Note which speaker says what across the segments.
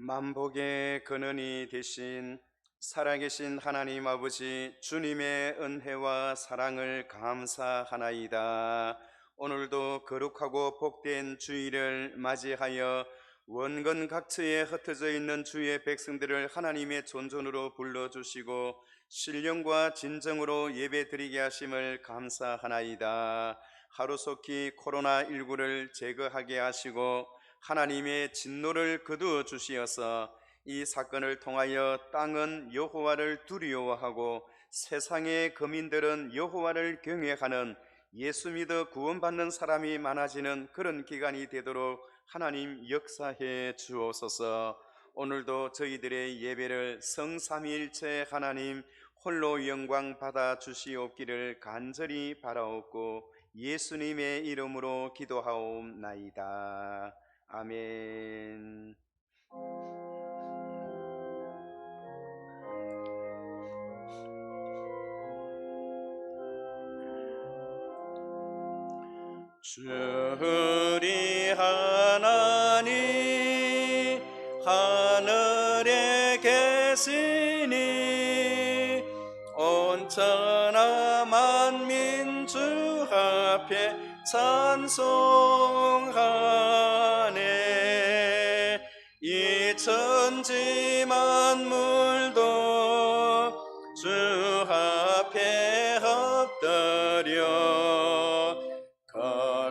Speaker 1: 만복의 근원이 되신 살아계신 하나님 아버지, 주님의 은혜와 사랑을 감사하나이다. 오늘도 거룩하고 복된 주일을 맞이하여 원근 각처에 흩어져 있는 주의 백성들을 하나님의 존존으로 불러주시고 신령과 진정으로 예배드리게 하심을 감사하나이다. 하루속히 코로나19를 제거하게 하시고 하나님의 진노를 거두어 주시어서 이 사건을 통하여 땅은 여호와를 두려워하고 세상의 거민들은 여호와를 경외하는 예수 믿어 구원받는 사람이 많아지는 그런 기간이 되도록 하나님 역사해 주옵소서. 오늘도 저희들의 예배를 성삼위일체 하나님 홀로 영광 받아 주시옵기를 간절히 바라옵고 예수님의 이름으로 기도하옵나이다. 아멘. 주리 하나님 하늘에 계시니 온천하 만민 주 앞에 찬송하네. 이 천지 만물도 주 앞에 엎드려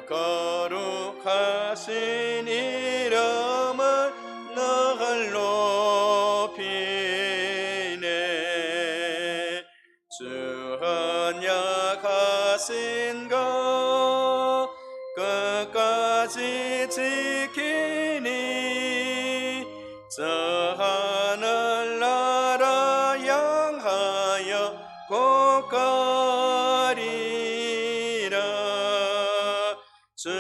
Speaker 1: 거룩하신 이름을 늘 높이네. 주 언약하신 것 끝까지 지키니 저 하늘나라 향하여 곧 가리라. 주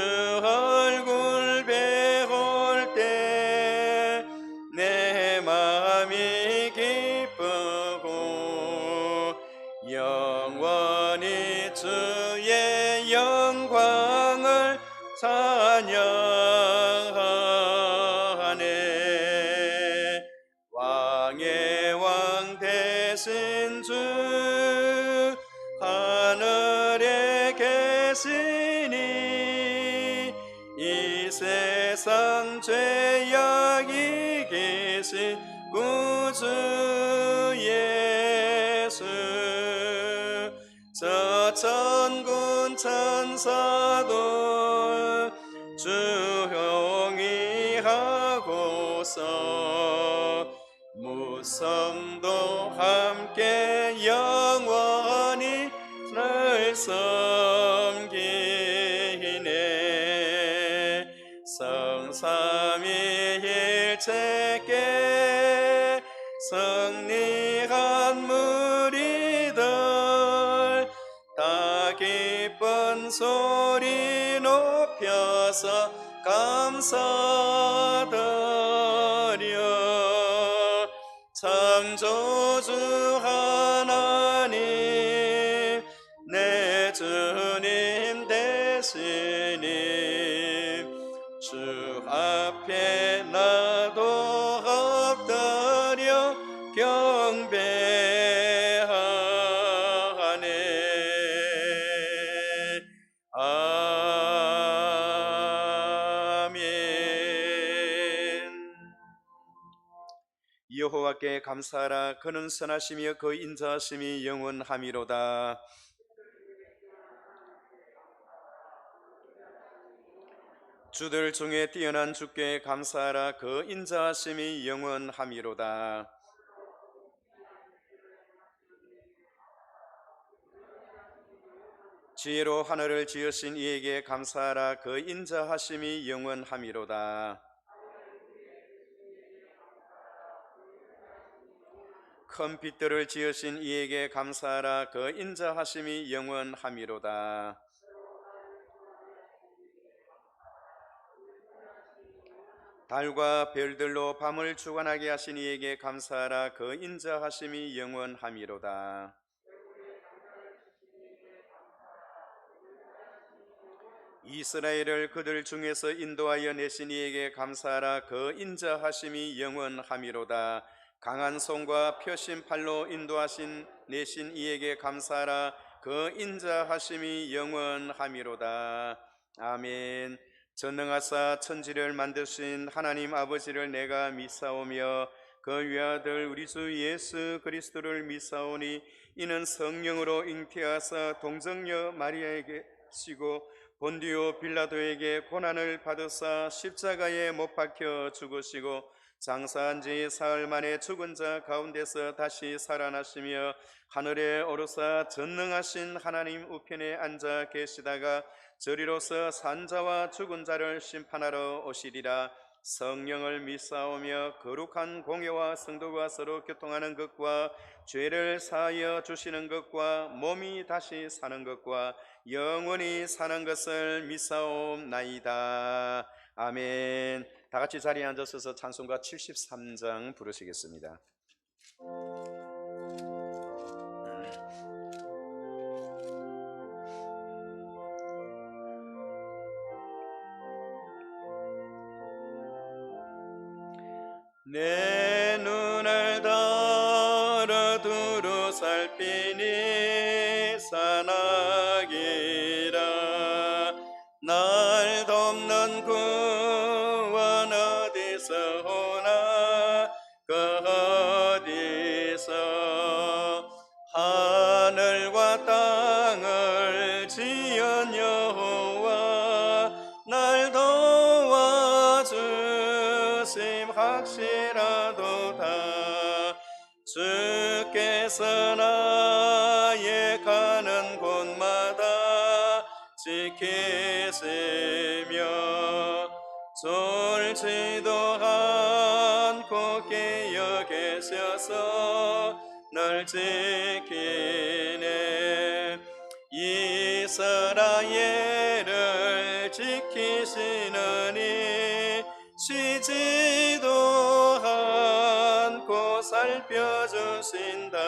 Speaker 1: 얼굴 배울 때 내 마음이 기쁘고 영원히 주의 영광을 찬양하네. 왕의 왕 되신 주 하늘에 계시니 이 세상 죄악 이기신 구주 예수. 저 천군 천사도 조용히 하고서 무성도 함께 영원히 늘 섬기네. 성삼위일체께 승리한 무리들 다 기쁜 소리 높여서 감사드려. 창조주 하나님 내 주님 되시니 주 앞에 나도 엎드려 경배하네. 아멘. 여호와께 감사하라. 그는 선하시며 그 인자하심이 영원하미로다. 주들 중에 뛰어난 주께 감사하라. 그 인자하심이 영원하미로다. 지혜로 하늘을 지으신 이에게 감사하라. 그 인자하심이 영원하미로다. 큰 빛들을 지으신 이에게 감사하라. 그 인자하심이 영원하미로다. 달과 별들로 밤을 주관하게 하신 이에게 감사하라. 그 인자하심이 영원하미로다. 이스라엘을 그들 중에서 인도하여 내신 이에게 감사하라. 그 인자하심이 영원함이로다. 강한 손과 펴신 팔로 인도하신 내신 이에게 감사하라. 그 인자하심이 영원함이로다. 아멘. 전능하사 천지를 만드신 하나님 아버지를 내가 믿사오며 그 외아들 우리 주 예수 그리스도를 믿사오니 이는 성령으로 잉태하사 동정녀 마리아에게 시고 본디오 빌라도에게 고난을 받으사 십자가에 못 박혀 죽으시고 장사한 지 사흘 만에 죽은 자 가운데서 다시 살아나시며 하늘에 오르사 전능하신 하나님 우편에 앉아 계시다가 저리로서 산자와 죽은 자를 심판하러 오시리라. 성령을 믿사오며 거룩한 공예와 성도가 서로 교통하는 것과 죄를 사하여 주시는 것과 몸이 다시 사는 것과 영원히 사는 것을 믿사옵나이다. 아멘. 다 같이 자리에 앉으셔서 찬송가 73장 부르시겠습니다. 내 눈을 달아 두루 살피니 산악이라. 날 돕는 구원 어디서 오나 그 어디서 하늘과 땅을 지은 여호와 날 도와주심 확실하도다. 주께서 나의 가는 곳마다 지키시며 졸지도 않고 깨어 계셔서 널 지키네. 이스라엘을 지키시느니 쉬지도 않고 살펴주신다.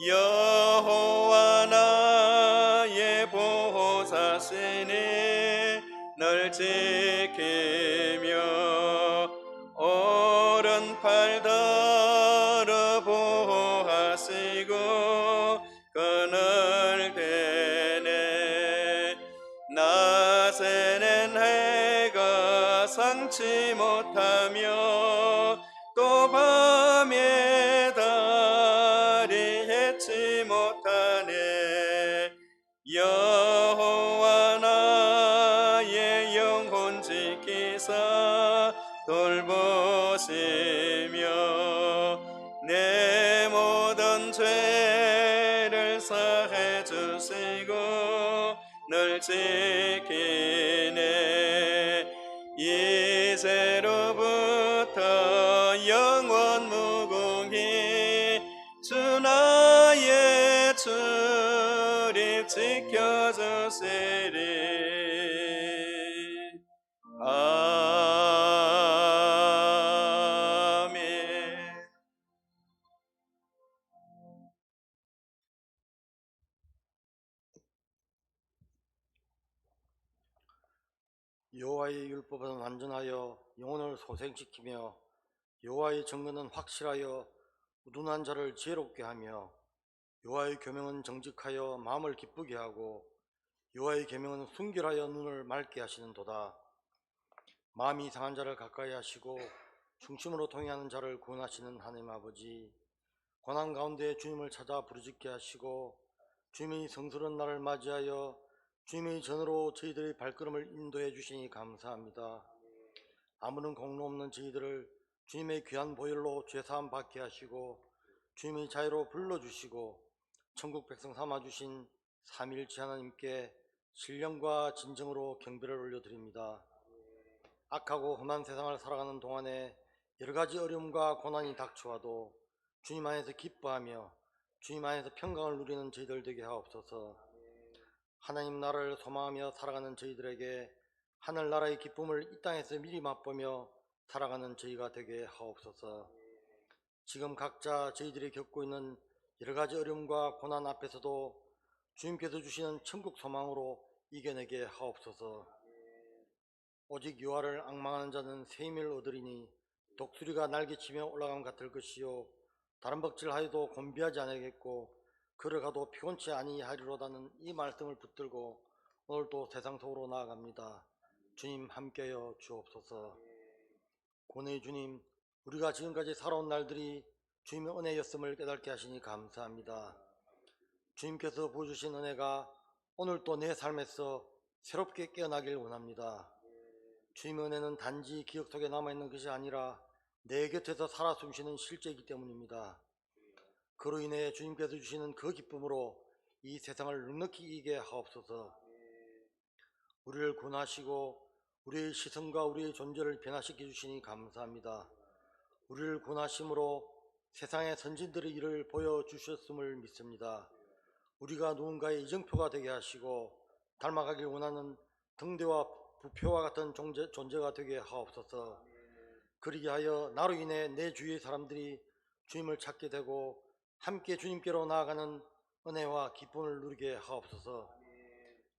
Speaker 1: 여호와 나의 보호자시니 널 지키며 오른팔 들어 보호하시고 그늘 대네. 낮에는 해가 상치 못하며 또 밤에 달이 해치 못하네. 여호와 나의 영혼 지키사 돌보시며 내 모든 죄를 사해 주시고 널 지키네. 이제로부터 영원 무궁히 주 나의 출입 지켜주시리. 아멘.
Speaker 2: 여호와의 율법은 완전하여 영혼을 소생시키며 여호와의 정근은 확실하여 우둔한 자를 지혜롭게 하며 여호와의 계명은 정직하여 마음을 기쁘게 하고 여호와의 계명은 순결하여 눈을 맑게 하시는도다. 마음이 상한 자를 가까이 하시고 중심으로 통행하는 자를 구원하시는 하나님 아버지, 고난 가운데 주님을 찾아 부르짖게 하시고 주님의 성스러운 날을 맞이하여 주님의 전으로 저희들의 발걸음을 인도해 주시니 감사합니다. 아무런 공로 없는 저희들을 주님의 귀한 보혈로 죄사함 받게 하시고 주님의 자유로 불러주시고 천국 백성 삼아주신 삼위일체 하나님께 신령과 진정으로 경배를 올려드립니다. 악하고 험한 세상을 살아가는 동안에 여러가지 어려움과 고난이 닥쳐와도 주님 안에서 기뻐하며 주님 안에서 평강을 누리는 저희들 되게 하옵소서. 하나님 나라를 소망하며 살아가는 저희들에게 하늘나라의 기쁨을 이 땅에서 미리 맛보며 살아가는 저희가 되게 하옵소서. 지금 각자 저희들이 겪고 있는 여러가지 어려움과 고난 앞에서도 주님께서 주시는 천국 소망으로 이겨내게 하옵소서. 오직 여호와를 앙망하는 자는 새 힘을 얻으리니 독수리가 날개치며 올라감 같을 것이요 다른 벅질하여도 곤비하지 아니하겠고 걸어가도 피곤치 아니하리로다는 이 말씀을 붙들고 오늘도 세상 속으로 나아갑니다. 주님 함께하여 주옵소서. 고뇌의 주님, 우리가 지금까지 살아온 날들이 주님의 은혜였음을 깨닫게 하시니 감사합니다. 주님께서 보여주신 은혜가 오늘 또 내 삶에서 새롭게 깨어나길 원합니다. 주님의 은혜는 단지 기억 속에 남아있는 것이 아니라 내 곁에서 살아 숨쉬는 실제이기 때문입니다. 그로 인해 주님께서 주시는 그 기쁨으로 이 세상을 넉넉히 이기게 하옵소서. 우리를 구원하시고 우리의 시선과 우리의 존재를 변화시켜 주시니 감사합니다. 우리를 구원하심으로 세상의 선진들의 일을 보여주셨음을 믿습니다. 우리가 누군가의 이정표가 되게 하시고 닮아가길 원하는 등대와 부표와 같은 존재가 되게 하옵소서. 그리게 하여 나로 인해 내 주위의 사람들이 주님을 찾게 되고 함께 주님께로 나아가는 은혜와 기쁨을 누리게 하옵소서.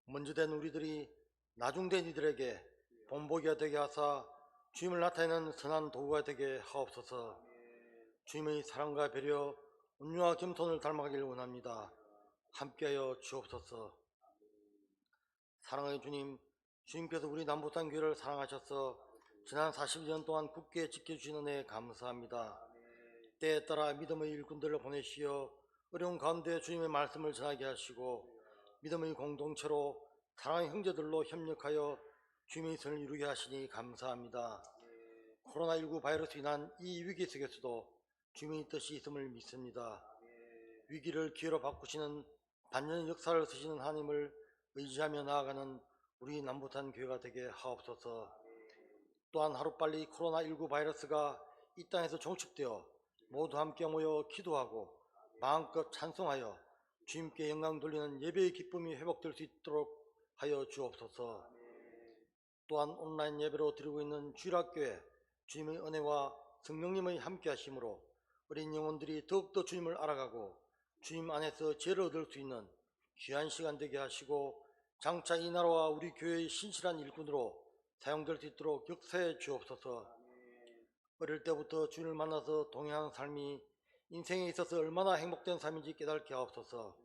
Speaker 2: 먼저 된 우리들이 나중된 이들에게 본보기가 되게 하사 주님을 나타내는 선한 도구가 되게 하옵소서. 주님의 사랑과 배려, 온유와 겸손을 닮아가길 원합니다. 함께하여 주옵소서. 사랑하는 주님, 주님께서 우리 남부산 교회를 사랑하셔서 지난 40년 동안 굳게 지켜주신 은혜에 감사합니다. 때에 따라 믿음의 일꾼들을 보내시어 어려운 가운데 주님의 말씀을 전하게 하시고 믿음의 공동체로 사랑의 형제들로 협력하여 주님의 선을 이루게 하시니 감사합니다. 코로나19 바이러스로 인한 이 위기 속에서도 주님의 뜻이 있음을 믿습니다. 위기를 기회로 바꾸시는 반전 역사를 쓰시는 하나님을 의지하며 나아가는 우리 남부산 교회가 되게 하옵소서. 또한 하루빨리 코로나19 바이러스가 이 땅에서 종식되어 모두 함께 모여 기도하고 마음껏 찬송하여 주님께 영광 돌리는 예배의 기쁨이 회복될 수 있도록 하여 주옵소서. 또한 온라인 예배로 드리고 있는 주일학교에 주님의 은혜와 성령님의 함께 하심으로 어린 영혼들이 더욱더 주님을 알아가고 주님 안에서 죄를 얻을 수 있는 귀한 시간 되게 하시고 장차 이 나라와 우리 교회의 신실한 일꾼으로 사용될 수 있도록 역사해 주옵소서. 어릴 때부터 주님을 만나서 동행하는 삶이 인생에 있어서 얼마나 행복된 삶인지 깨닫게 하옵소서.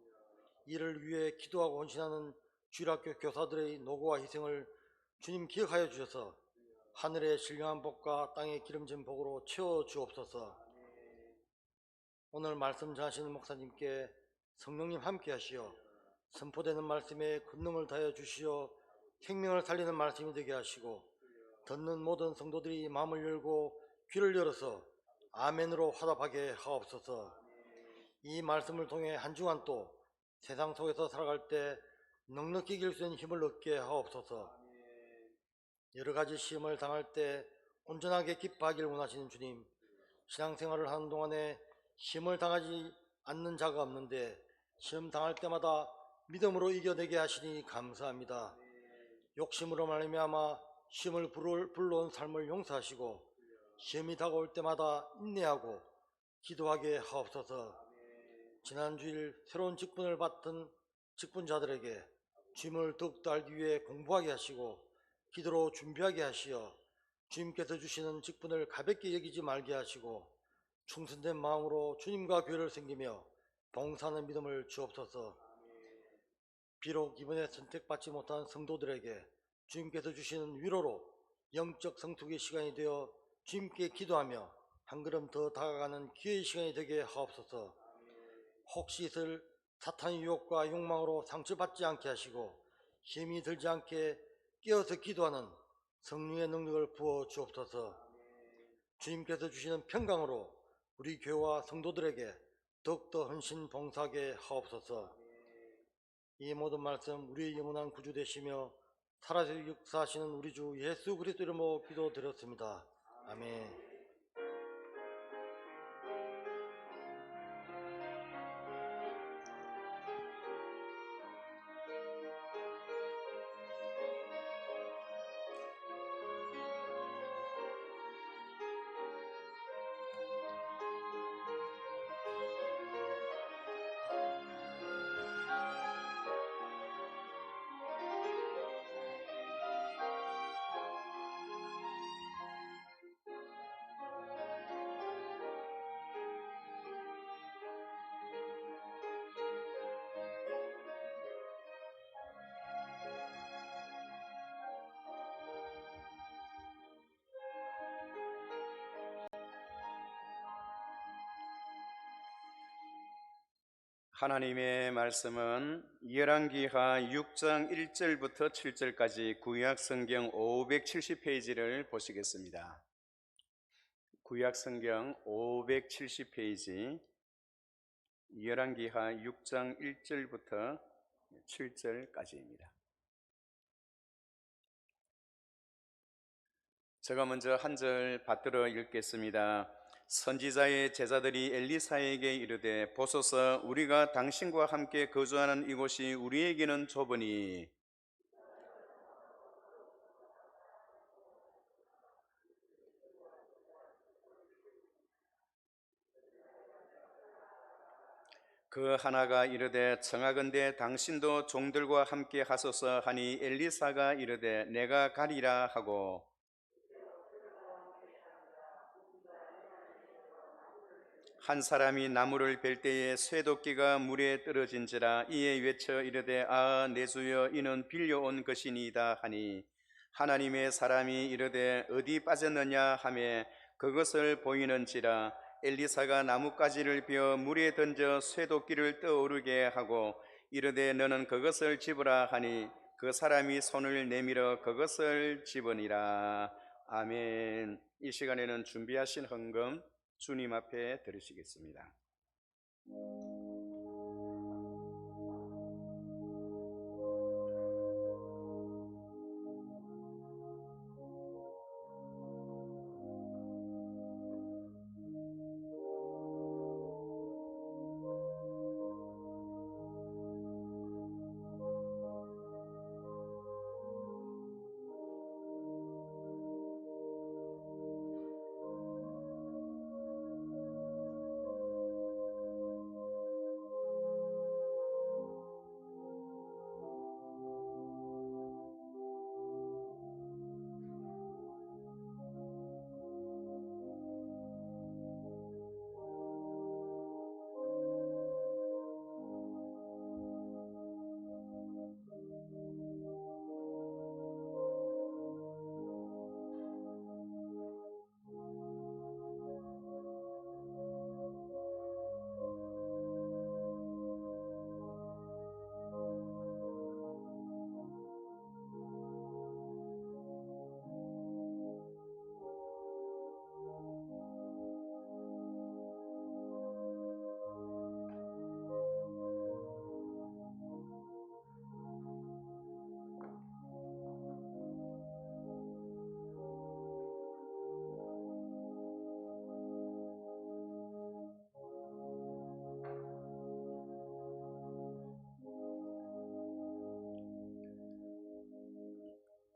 Speaker 2: 이를 위해 기도하고 헌신하는 주일학교 교사들의 노고와 희생을 주님 기억하여 주셔서 하늘의 신령한 복과 땅의 기름진 복으로 채워 주옵소서. 오늘 말씀 전하시는 목사님께 성령님 함께 하시어 선포되는 말씀에 권능을 다하여 주시어 생명을 살리는 말씀이 되게 하시고 듣는 모든 성도들이 마음을 열고 귀를 열어서 아멘으로 화답하게 하옵소서. 이 말씀을 통해 한 주간 또 세상 속에서 살아갈 때 넉넉히 이길 수 있는 힘을 얻게 하옵소서. 여러 가지 시험을 당할 때 온전하게 기뻐하길 원하시는 주님, 신앙생활을 하는 동안에 시험을 당하지 않는 자가 없는데 시험 당할 때마다 믿음으로 이겨내게 하시니 감사합니다. 욕심으로 말미암아 시험을 불러온 삶을 용서하시고 시험이 다가올 때마다 인내하고 기도하게 하옵소서. 지난 주일 새로운 직분을 맡은 직분자들에게 주님을 더욱더 알기 위해 공부하게 하시고 기도로 준비하게 하시어 주님께서 주시는 직분을 가볍게 여기지 말게 하시고 충성된 마음으로 주님과 교회를 섬기며 봉사하는 믿음을 주옵소서. 비록 이번에 선택받지 못한 성도들에게 주님께서 주시는 위로로 영적 성숙의 시간이 되어 주님께 기도하며 한 걸음 더 다가가는 기회의 시간이 되게 하옵소서. 혹시 있을 사탄의 유혹과 욕망으로 상처받지 않게 하시고 힘이 들지 않게 깨어서 기도하는 성령의 능력을 부어 주옵소서. 주님께서 주시는 평강으로 우리 교회와 성도들에게 더욱더 헌신 봉사하게 하옵소서. 이 모든 말씀 우리의 영원한 구주 되시며 살아서 역사하시는 우리 주 예수 그리스도 이름으로 기도드렸습니다. 아멘.
Speaker 1: 하나님의 말씀은 열왕기하 6장 1절부터 7절까지 구약성경 570페이지를 보시겠습니다. 구약성경 570페이지 열왕기하 6장 1절부터 7절까지입니다. 제가 먼저 한 절 받들어 읽겠습니다. 선지자의 제자들이 엘리사에게 이르되 보소서 우리가 당신과 함께 거주하는 이곳이 우리에게는 좁으니 그 하나가 이르되 청하건대 당신도 종들과 함께 하소서 하니 엘리사가 이르되 내가 가리라 하고 한 사람이 나무를 벨 때에 쇠도끼가 물에 떨어진지라 이에 외쳐 이르되 아 내 주여 이는 빌려온 것이니이다 하니 하나님의 사람이 이르되 어디 빠졌느냐 하매 그것을 보이는지라 엘리사가 나뭇가지를 베어 물에 던져 쇠도끼를 떠오르게 하고 이르되 너는 그것을 집으라 하니 그 사람이 손을 내밀어 그것을 집으니라. 아멘. 이 시간에는 준비하신 헌금 주님 앞에 드리시겠습니다.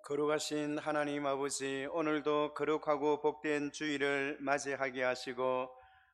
Speaker 1: 거룩하신 하나님 아버지, 오늘도 거룩하고 복된 주일을 맞이하게 하시고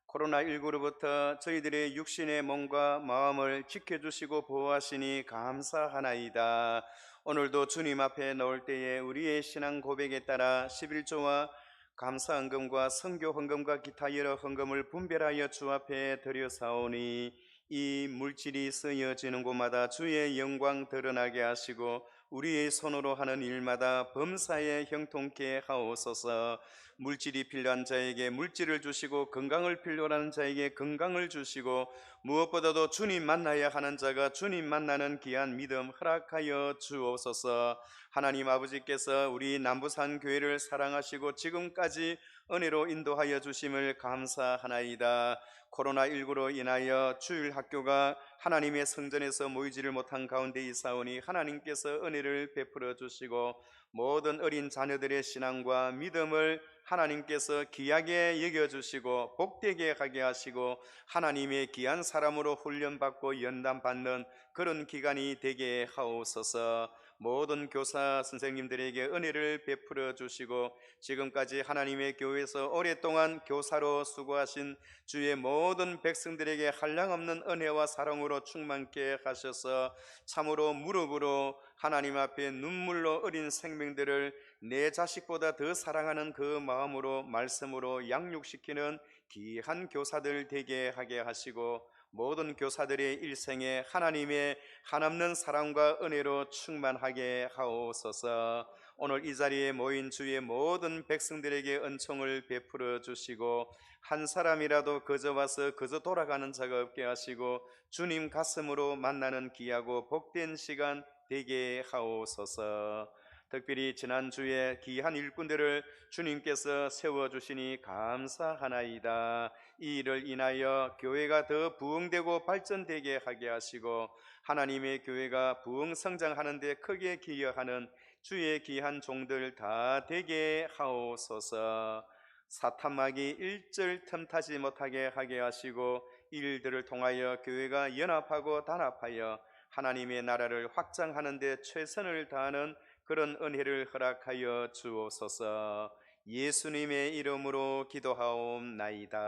Speaker 1: 코로나19로부터 저희들의 육신의 몸과 마음을 지켜주시고 보호하시니 감사하나이다. 오늘도 주님 앞에 나올 때에 우리의 신앙 고백에 따라 11조와 감사 헌금과 선교 헌금과 기타 여러 헌금을 분별하여 주 앞에 드려사오니 이 물질이 쓰여지는 곳마다 주의 영광 드러나게 하시고 우리의 손으로 하는 일마다 범사에 형통케 하옵소서. 물질이 필요한 자에게 물질을 주시고 건강을 필요로 하는 자에게 건강을 주시고 무엇보다도 주님 만나야 하는 자가 주님 만나는 귀한 믿음 허락하여 주옵소서. 하나님 아버지께서 우리 남부산 교회를 사랑하시고 지금까지 은혜로 인도하여 주심을 감사하나이다. 코로나19로 인하여 주일 학교가 하나님의 성전에서 모이지를 못한 가운데 있사오니 하나님께서 은혜를 베풀어 주시고 모든 어린 자녀들의 신앙과 믿음을 하나님께서 귀하게 여겨주시고 복되게 하게 하시고 하나님의 귀한 사람으로 훈련받고 연단받는 그런 기간이 되게 하옵소서. 모든 교사 선생님들에게 은혜를 베풀어 주시고 지금까지 하나님의 교회에서 오랫동안 교사로 수고하신 주의 모든 백성들에게 한량없는 은혜와 사랑으로 충만케 하셔서 참으로 무릎으로 하나님 앞에 눈물로 어린 생명들을 내 자식보다 더 사랑하는 그 마음으로 말씀으로 양육시키는 귀한 교사들 되게 하게 하시고 모든 교사들의 일생에 하나님의 한없는 사랑과 은혜로 충만하게 하옵소서. 오늘 이 자리에 모인 주의 모든 백성들에게 은총을 베풀어 주시고 한 사람이라도 그저 와서 그저 돌아가는 자가 없게 하시고 주님 가슴으로 만나는 귀하고 복된 시간 되게 하옵소서. 특별히 지난주에 귀한 일꾼들을 주님께서 세워주시니 감사하나이다. 이 일을 인하여 교회가 더 부흥되고 발전되게 하게 하시고 하나님의 교회가 부흥성장하는 데 크게 기여하는 주의 귀한 종들 다 되게 하옵소서. 사탄막이 일절 틈타지 못하게 하게 하시고 이 일들을 통하여 교회가 연합하고 단합하여 하나님의 나라를 확장하는 데 최선을 다하는 그런 은혜를 허락하여 주옵소서. 예수님의 이름으로 기도하옵나이다.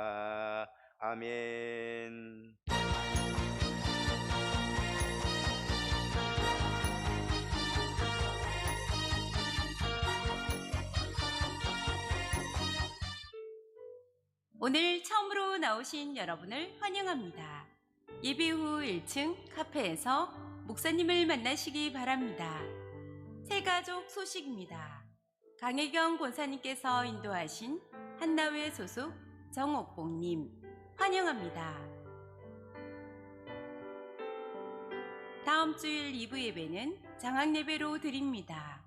Speaker 1: 아멘.
Speaker 3: 오늘 처음으로 나오신 여러분을 환영합니다. 예배 후 1층 카페에서 목사님을 만나시기 바랍니다. 새가족 소식입니다. 강혜경 권사님께서 인도하신 한나회 소속 정옥봉님 환영합니다. 다음 주일 2부 예배는 장학 예배로 드립니다.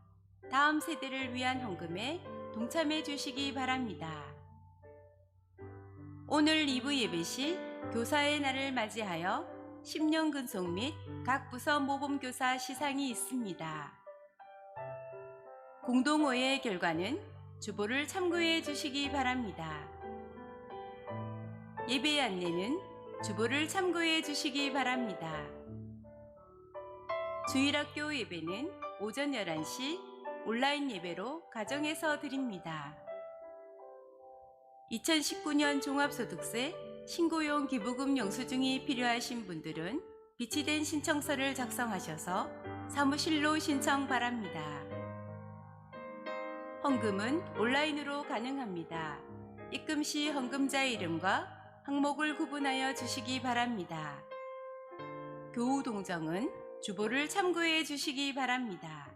Speaker 3: 다음 세대를 위한 헌금에 동참해 주시기 바랍니다. 오늘 2부 예배 시 교사의 날을 맞이하여 10년 근속 및 각 부서 모범교사 시상이 있습니다. 공동오해 결과는 주보를 참고해 주시기 바랍니다. 예배 안내는 주보를 참고해 주시기 바랍니다. 주일학교 예배는 오전 11시 온라인 예배로 가정에서 드립니다. 2019년 종합소득세 신고용 기부금 영수증이 필요하신 분들은 비치된 신청서를 작성하셔서 사무실로 신청 바랍니다. 헌금은 온라인으로 가능합니다. 입금 시 헌금자 이름과 항목을 구분하여 주시기 바랍니다. 교우 동정은 주보를 참고해 주시기 바랍니다.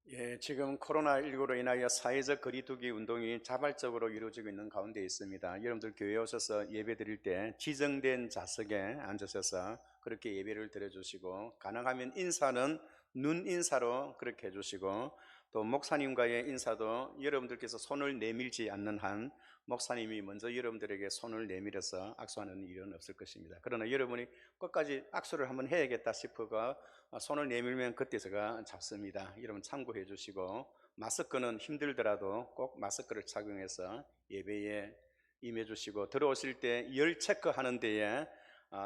Speaker 1: 예, 지금 코로나19로 인하여 사회적 거리두기 운동이 자발적으로 이루어지고 있는 가운데 있습니다. 여러분들 교회에 오셔서 예배 드릴 때 지정된 좌석에 앉으셔서 그렇게 예배를 드려주시고 가능하면 인사는 눈 인사로 그렇게 해주시고 또 목사님과의 인사도 여러분들께서 손을 내밀지 않는 한 목사님이 먼저 여러분들에게 손을 내밀어서 악수하는 일은 없을 것입니다. 그러나 여러분이 끝까지 악수를 한번 해야겠다 싶어가 손을 내밀면 그때 제가 잡습니다. 여러분 참고해 주시고 마스크는 힘들더라도 꼭 마스크를 착용해서 예배에 임해 주시고 들어오실 때 열 체크하는 데에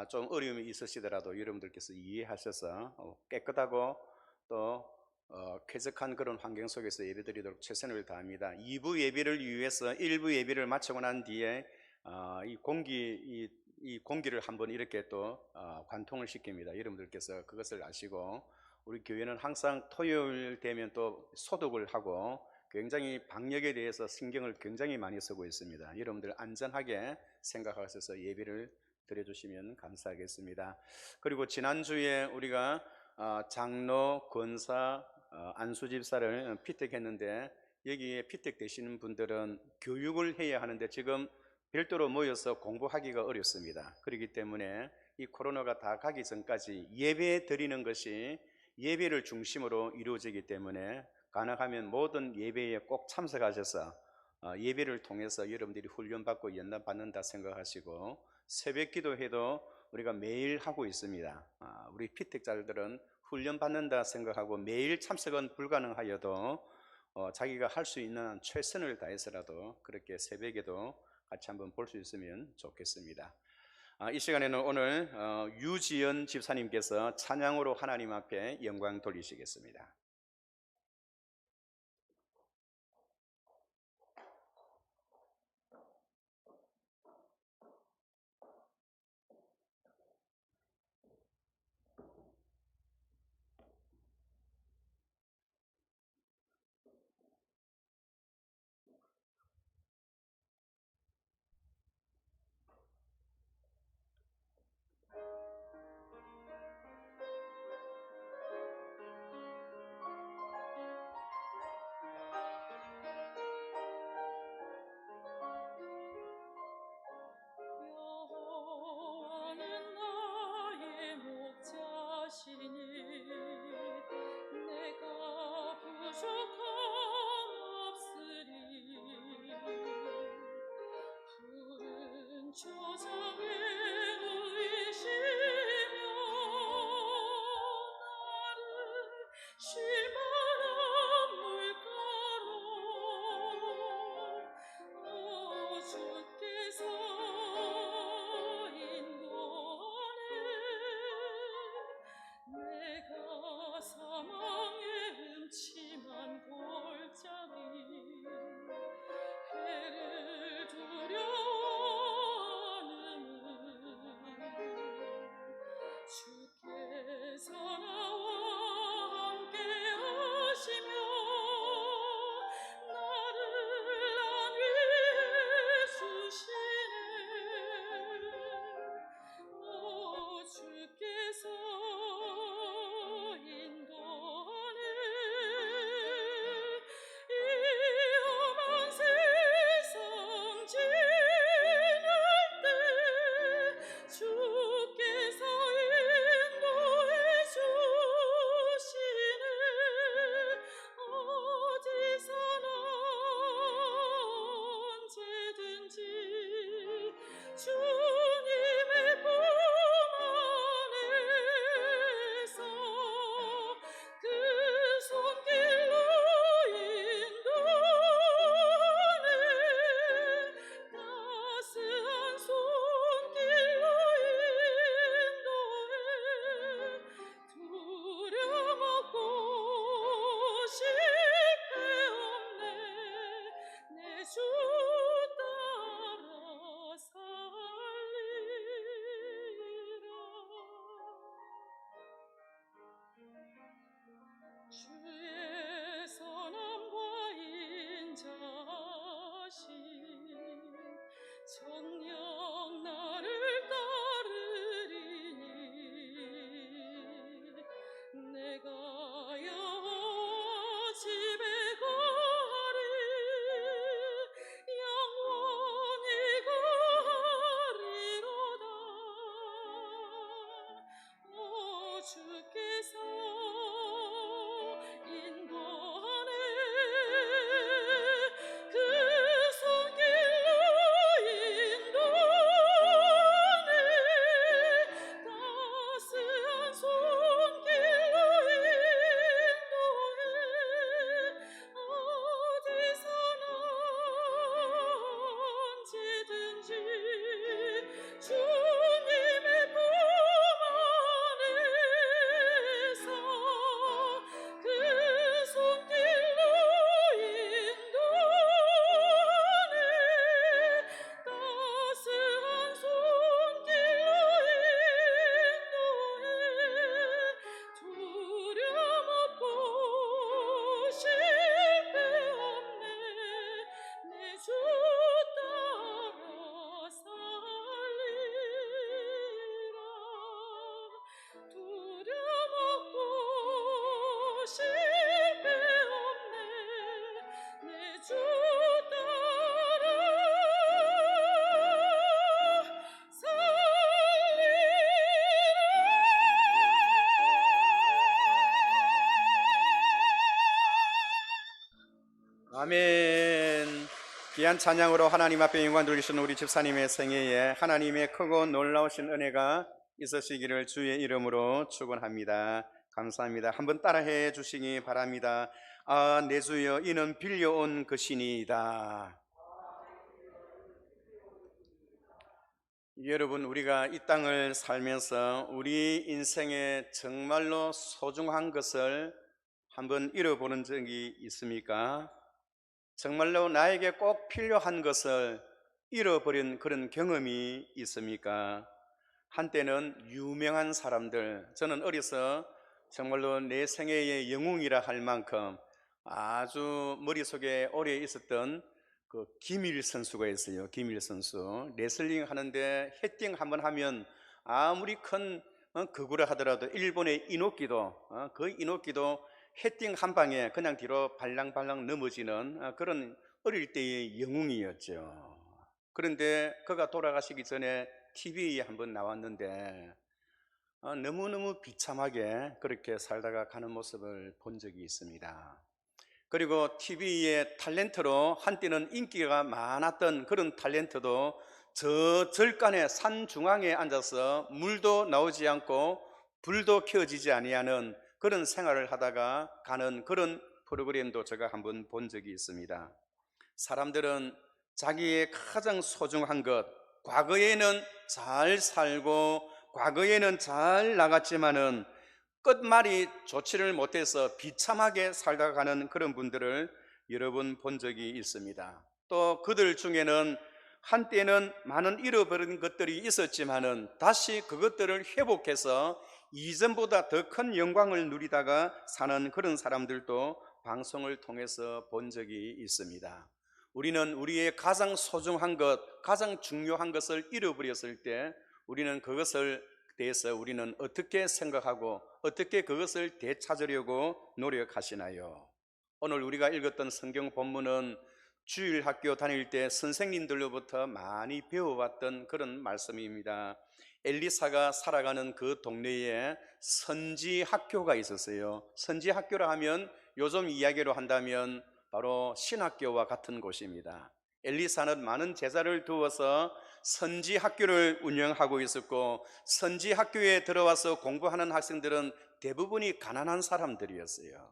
Speaker 1: 좀 어려움이 있으시더라도 여러분들께서 이해하셔서 깨끗하고 또 쾌적한 그런 환경 속에서 예배드리도록 최선을 다합니다. 2부 예배를 위해서 1부 예배를 마치고 난 뒤에 이 공기를 한번 이렇게 또 관통을 시킵니다. 여러분들께서 그것을 아시고 우리 교회는 항상 토요일 되면 또 소독을 하고 굉장히 방역에 대해서 신경을 굉장히 많이 쓰고 있습니다. 여러분들 안전하게 생각하셔서 예배를 드려주시면 감사하겠습니다. 그리고 지난주에 우리가 장로, 권사, 안수집사를 피택했는데 여기에 피택되시는 분들은 교육을 해야 하는데 지금 별도로 모여서 공부하기가 어렵습니다. 그렇기 때문에 이 코로나가 다 가기 전까지 예배 드리는 것이 예배를 중심으로 이루어지기 때문에 가능하면 모든 예배에 꼭 참석하셔서 예배를 통해서 여러분들이 훈련받고 연단받는다 생각하시고 새벽 기도회도 우리가 매일 하고 있습니다. 우리 피택자들은 훈련받는다 생각하고 매일 참석은 불가능하여도 자기가 할 수 있는 최선을 다해서라도 그렇게 새벽에도 같이 한번 볼 수 있으면 좋겠습니다. 이 시간에는 오늘 유지연 집사님께서 찬양으로 하나님 앞에 영광 돌리시겠습니다.
Speaker 4: 조정에 누이시며 나를 쉴만한 물가로 주께서 인도하네. 내가 사망의 음침한 골짜기 해를 두려워하는 주께서 나와 함께 하시며 나를 난 위해 주시네. 주께서 인도하네. 이 험한 세상 지날 때 주께서 인도해 주시네. 어디서나 언제든지 주님의 품 안에서 그 손길로 인도하네. 따스한 손길로 인도해. 두려먹고 실패 없네. 내 주 따라 살리라. 주의 선함과 인자하심 정녕 나를 따르리니 내가 여호와 집에 거하리. 영원히 거하리로다. 주께서 인도하네. 그 손길로 인도하네. 따스한 손길로 인도해. 어디서나 언제든지 주님의 품 안에서 그 손길로 인도하네. 따스한 손길로 인도해. 두려먹고 실패 없네. 내 주 따라 살리라. 두려먹고 실패 없네. 내 주 따라 살리라.
Speaker 1: 아멘. 귀한 찬양으로 하나님 앞에 영광 돌리시는 우리 집사님의 생애에 하나님의 크고 놀라우신 은혜가 있으시기를 주의 이름으로 축원합니다. 감사합니다. 한번 따라해 주시기 바랍니다. 아, 내 주여, 이는 빌려온 것이니이다. 여러분, 우리가 이 땅을 살면서 우리 인생에 정말로 소중한 것을 한번 잃어보는 적이 있습니까? 정말로 나에게 꼭 필요한 것을 잃어버린 그런 경험이 있습니까? 한때는 유명한 사람들, 저는 어려서 정말로 내 생애의 영웅이라 할 만큼 아주 머릿속에 오래 있었던 그 김일 선수가 있어요. 김일 선수. 레슬링 하는데 헤딩 한번 하면 아무리 큰 거구라 하더라도 일본의 이노키도 그 이노키도 헤딩 한 방에 그냥 뒤로 발랑발랑 넘어지는 그런 어릴 때의 영웅이었죠. 그런데 그가 돌아가시기 전에 TV에 한번 나왔는데 너무너무 비참하게 그렇게 살다가 가는 모습을 본 적이 있습니다. 그리고 TV의 탤런트로 한때는 인기가 많았던 그런 탤런트도 저 절간의 산 중앙에 앉아서 물도 나오지 않고 불도 켜지지 아니하는 그런 생활을 하다가 가는 그런 프로그램도 제가 한번 본 적이 있습니다. 사람들은 자기의 가장 소중한 것, 과거에는 잘 살고 과거에는 잘 나갔지만은 끝말이 좋지를 못해서 비참하게 살다가 가는 그런 분들을 여러 번 본 적이 있습니다. 또 그들 중에는 한때는 많은 잃어버린 것들이 있었지만은 다시 그것들을 회복해서 이전보다 더 큰 영광을 누리다가 사는 그런 사람들도 방송을 통해서 본 적이 있습니다. 우리는 우리의 가장 소중한 것, 가장 중요한 것을 잃어버렸을 때 우리는 그것을 대해서 우리는 어떻게 생각하고 어떻게 그것을 되찾으려고 노력하시나요? 오늘 우리가 읽었던 성경 본문은 주일 학교 다닐 때 선생님들로부터 많이 배워왔던 그런 말씀입니다. 엘리사가 살아가는 그 동네에 선지 학교가 있었어요. 선지 학교라 하면 요즘 이야기로 한다면 바로 신학교와 같은 곳입니다. 엘리사는 많은 제자를 두어서 선지 학교를 운영하고 있었고, 선지 학교에 들어와서 공부하는 학생들은 대부분이 가난한 사람들이었어요.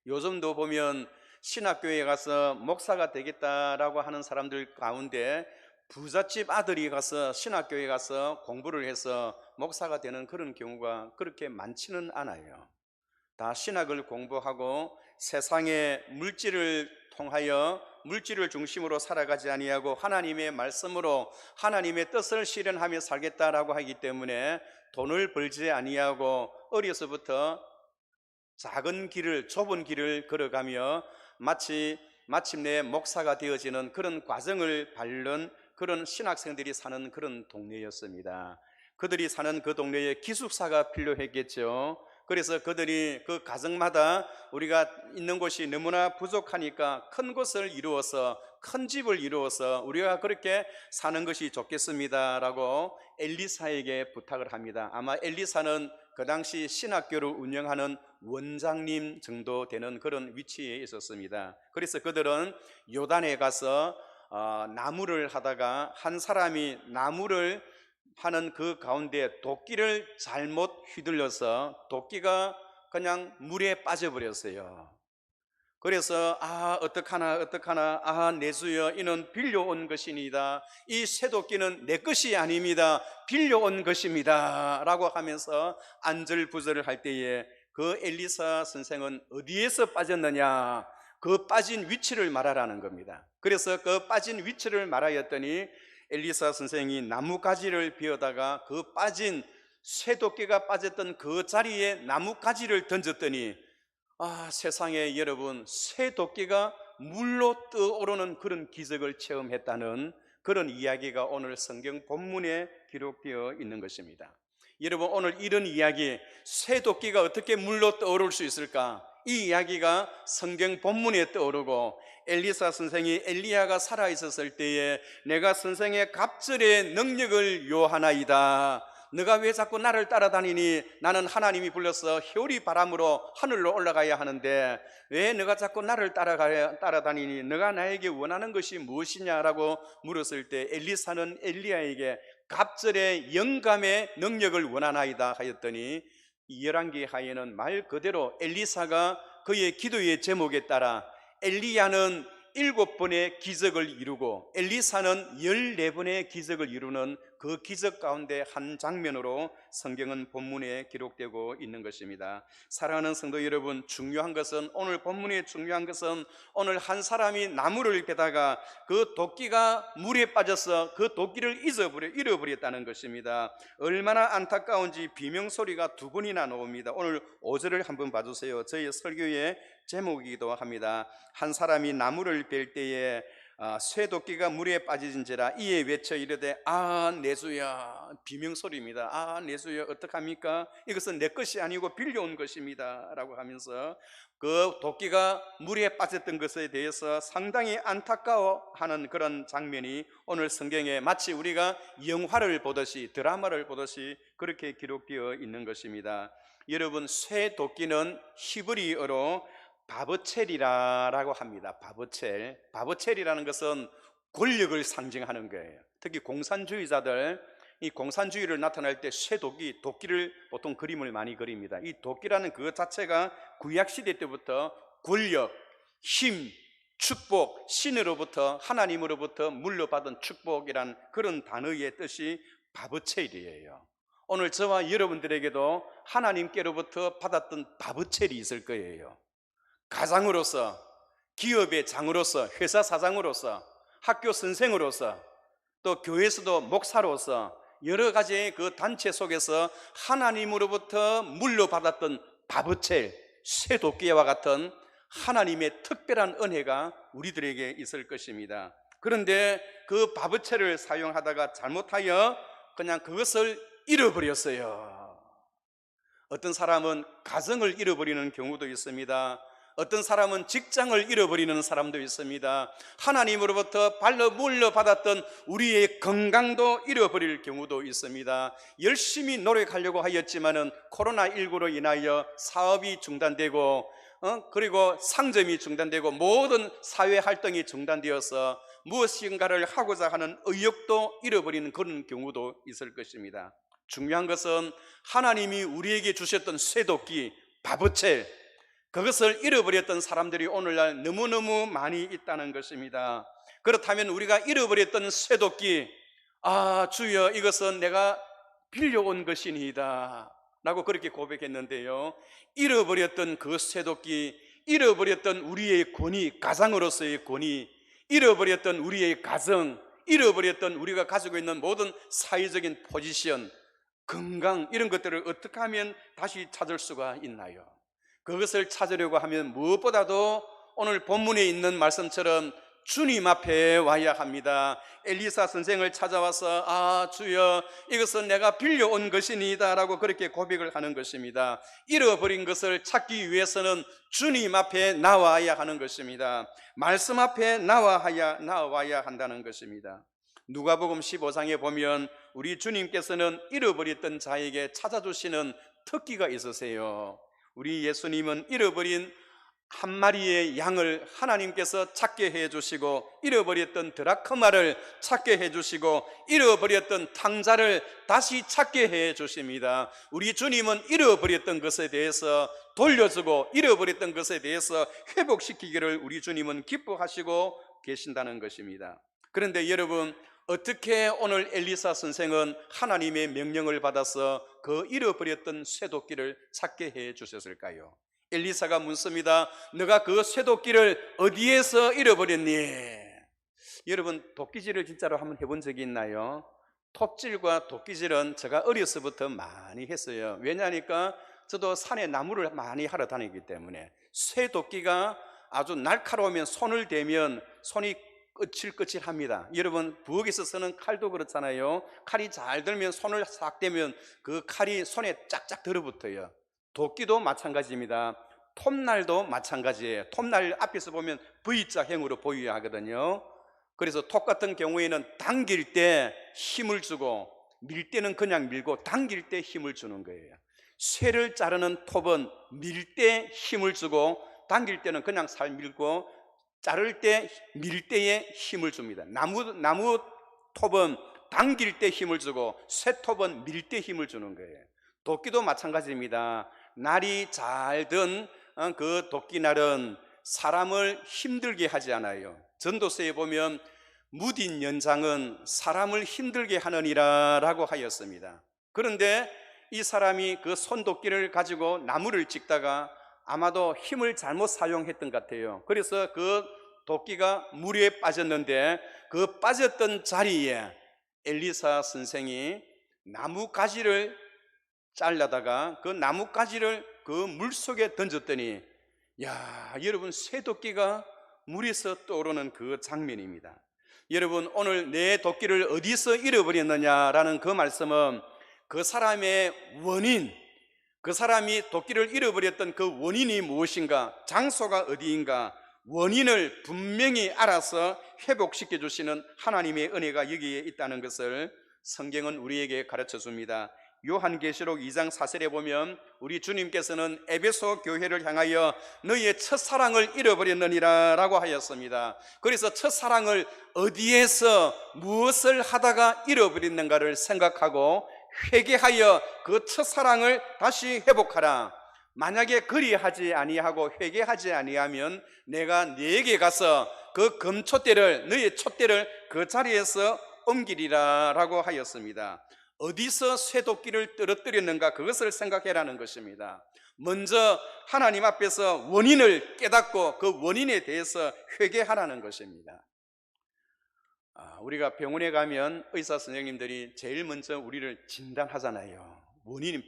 Speaker 1: 요즘도 보면 신학교에 가서 목사가 되겠다라고 하는 사람들 가운데 부잣집 아들이 가서 신학교에 가서 공부를 해서 목사가 되는 그런 경우가 그렇게 많지는 않아요. 다 신학을 공부하고 세상의 물질을 통하여 물질을 중심으로 살아가지 아니하고 하나님의 말씀으로 하나님의 뜻을 실현하며 살겠다라고 하기 때문에 돈을 벌지 아니하고 어려서부터 작은 길을, 좁은 길을 걸어가며 마침내 목사가 되어지는 그런 과정을 밟는 그런 신학생들이 사는 그런 동네였습니다. 그들이 사는 그 동네에 기숙사가 필요했겠죠. 그래서 그들이 그 가정마다 우리가 있는 곳이 너무나 부족하니까 큰 곳을 이루어서, 큰 집을 이루어서 우리가 그렇게 사는 것이 좋겠습니다라고 엘리사에게 부탁을 합니다. 아마 엘리사는 그 당시 신학교를 운영하는 원장님 정도 되는 그런 위치에 있었습니다. 그래서 그들은 요단에 가서 나무를 하다가 한 사람이 나무를 하는 그 가운데 도끼를 잘못 휘둘려서 도끼가 그냥 물에 빠져버렸어요. 그래서 어떡하나 내 주여 이는 빌려온 것이니다. 이 쇠도끼는 내 것이 아닙니다. 빌려온 것입니다 라고 하면서 안절부절을 할 때에 그 엘리사 선생은 어디에서 빠졌느냐, 그 빠진 위치를 말하라는 겁니다. 그래서 그 빠진 위치를 말하였더니 엘리사 선생이 나무가지를 비워다가 그 빠진 쇠도끼가 빠졌던 그 자리에 나무가지를 던졌더니 세상에 여러분, 쇠도끼가 물로 떠오르는 그런 기적을 체험했다는 그런 이야기가 오늘 성경 본문에 기록되어 있는 것입니다. 여러분, 오늘 이런 이야기, 쇠도끼가 어떻게 물로 떠오를 수 있을까? 이 이야기가 성경 본문에 떠오르고 엘리사 선생이 엘리야가 살아있었을 때에 내가 선생의 갑절의 능력을 요하나이다. 너가 왜 자꾸 나를 따라다니니? 나는 하나님이 불러서 회오리 바람으로 하늘로 올라가야 하는데 왜 너가 자꾸 나를 따라다니니? 너가 나에게 원하는 것이 무엇이냐라고 물었을 때 엘리사는 엘리야에게 갑절의 영감의 능력을 원하나이다 하였더니 열왕기하에는 말 그대로 엘리사가 그의 기도의 제목에 따라 엘리야는 7번의 기적을 이루고 엘리사는 14번의 기적을 이루는 그 기적 가운데 한 장면으로 성경은 본문에 기록되고 있는 것입니다. 사랑하는 성도 여러분, 중요한 것은, 오늘 본문에 중요한 것은 오늘 한 사람이 나무를 베다가 그 도끼가 물에 빠져서 그 도끼를 잃어버렸다는 것입니다. 얼마나 안타까운지 비명소리가 2번이나 나옵니다. 오늘 5절을 한번 봐주세요. 저희 설교의 제목이기도 합니다. 한 사람이 나무를 벨 때에 쇠도끼가 물에 빠지진지라 이에 외쳐 이르되 내 주야. 비명소리입니다. 내 주야 어떡합니까? 이것은 내 것이 아니고 빌려온 것입니다 라고 하면서 그 도끼가 물에 빠졌던 것에 대해서 상당히 안타까워하는 그런 장면이 오늘 성경에 마치 우리가 영화를 보듯이, 드라마를 보듯이 그렇게 기록되어 있는 것입니다. 여러분, 쇠도끼는 히브리어로 바브첼이라고 합니다. 바브첼이라는 것은 권력을 상징하는 거예요. 특히 공산주의자들, 이 공산주의를 나타낼 때 쇠도끼, 도끼를 보통 그림을 많이 그립니다. 이 도끼라는 그 자체가 구약시대 때부터 권력, 힘, 축복, 신으로부터, 하나님으로부터 물려받은 축복이란 그런 단어의 뜻이 바브첼이에요. 오늘 저와 여러분들에게도 하나님께로부터 받았던 바브첼이 있을 거예요. 가장으로서, 기업의 장으로서, 회사 사장으로서, 학교 선생으로서, 또 교회에서도 목사로서 여러 가지의 그 단체 속에서 하나님으로부터 물려받았던 바브첼, 쇠도끼와 같은 하나님의 특별한 은혜가 우리들에게 있을 것입니다. 그런데 그 바브첼을 사용하다가 잘못하여 그냥 그것을 잃어버렸어요. 어떤 사람은 가정을 잃어버리는 경우도 있습니다. 어떤 사람은 직장을 잃어버리는 사람도 있습니다. 하나님으로부터 발로 물려받았던 우리의 건강도 잃어버릴 경우도 있습니다. 열심히 노력하려고 하였지만은 코로나19로 인하여 사업이 중단되고 그리고 상점이 중단되고 모든 사회 활동이 중단되어서 무엇인가를 하고자 하는 의욕도 잃어버리는 그런 경우도 있을 것입니다. 중요한 것은 하나님이 우리에게 주셨던 쇠도끼, 바브첼, 그것을 잃어버렸던 사람들이 오늘날 너무너무 많이 있다는 것입니다. 그렇다면 우리가 잃어버렸던 쇠도끼, 주여 이것은 내가 빌려온 것이니이다 라고 그렇게 고백했는데요, 잃어버렸던 그 쇠도끼, 잃어버렸던 우리의 권위, 가장으로서의 권위, 잃어버렸던 우리의 가정, 잃어버렸던 우리가 가지고 있는 모든 사회적인 포지션, 건강, 이런 것들을 어떻게 하면 다시 찾을 수가 있나요? 그것을 찾으려고 하면 무엇보다도 오늘 본문에 있는 말씀처럼 주님 앞에 와야 합니다. 엘리사 선생을 찾아와서 주여 이것은 내가 빌려온 것이니이다 라고 그렇게 고백을 하는 것입니다. 잃어버린 것을 찾기 위해서는 주님 앞에 나와야 하는 것입니다. 말씀 앞에 나와야 한다는 것입니다. 누가복음 15장에 보면 우리 주님께서는 잃어버렸던 자에게 찾아주시는 특기가 있으세요. 우리 예수님은 잃어버린 한 마리의 양을 하나님께서 찾게 해주시고, 잃어버렸던 드라크마를 찾게 해주시고, 잃어버렸던 탕자를 다시 찾게 해주십니다. 우리 주님은 잃어버렸던 것에 대해서 돌려주고 잃어버렸던 것에 대해서 회복시키기를 우리 주님은 기뻐하시고 계신다는 것입니다. 그런데 여러분, 어떻게 오늘 엘리사 선생은 하나님의 명령을 받아서 그 잃어버렸던 쇠도끼를 찾게 해 주셨을까요? 엘리사가 묻습니다. 너가 그 쇠도끼를 어디에서 잃어버렸니? 여러분, 도끼질을 진짜로 한번 해본 적이 있나요? 톱질과 도끼질은 제가 어려서부터 많이 했어요. 왜냐하니까 저도 산에 나무를 많이 하러 다니기 때문에 쇠도끼가 아주 날카로우면 손을 대면 손이 거칠거칠합니다. 여러분, 부엌에서 쓰는 칼도 그렇잖아요. 칼이 잘 들면 손을 싹 대면 그 칼이 손에 짝짝 들어붙어요. 도끼도 마찬가지입니다. 톱날도 마찬가지예요. 톱날 앞에서 보면 V자형으로 보여야 하거든요. 그래서 톱 같은 경우에는 당길 때 힘을 주고, 밀 때는 그냥 밀고 당길 때 힘을 주는 거예요. 쇠를 자르는 톱은 밀 때 힘을 주고 당길 때는 그냥 살 밀고, 자를 때, 밀 때에 힘을 줍니다. 나무 톱은 당길 때 힘을 주고 쇠톱은 밀 때 힘을 주는 거예요. 도끼도 마찬가지입니다. 날이 잘 든 그 도끼날은 사람을 힘들게 하지 않아요. 전도서에 보면 무딘 연장은 사람을 힘들게 하느니라 라고 하였습니다. 그런데 이 사람이 그 손도끼를 가지고 나무를 찍다가 아마도 힘을 잘못 사용했던 것 같아요. 그래서 그 도끼가 물에 빠졌는데 그 빠졌던 자리에 엘리사 선생이 나뭇가지를 잘라다가 그 나뭇가지를 그 물속에 던졌더니, 여러분, 쇠도끼가 물에서 떠오르는 그 장면입니다. 여러분, 오늘 내 도끼를 어디서 잃어버렸느냐라는 그 말씀은 그 사람의 원인, 그 사람이 도끼를 잃어버렸던 그 원인이 무엇인가, 장소가 어디인가, 원인을 분명히 알아서 회복시켜 주시는 하나님의 은혜가 여기에 있다는 것을 성경은 우리에게 가르쳐 줍니다. 요한계시록 2장 4절에 보면 우리 주님께서는 에베소 교회를 향하여 너희의 첫사랑을 잃어버렸느니라 라고 하였습니다. 그래서 첫사랑을 어디에서 무엇을 하다가 잃어버렸는가를 생각하고 회개하여 그 첫사랑을 다시 회복하라. 만약에 그리하지 아니하고 회개하지 아니하면 내가 네게 가서 그 금촛대를, 너의 촛대를 그 자리에서 옮기리라 라고 하였습니다. 어디서 쇠도끼를 떨어뜨렸는가 그것을 생각해라는 것입니다. 먼저 하나님 앞에서 원인을 깨닫고 그 원인에 대해서 회개하라는 것입니다. 우리가 병원에 가면 의사 선생님들이 제일 먼저 우리를 진단하잖아요.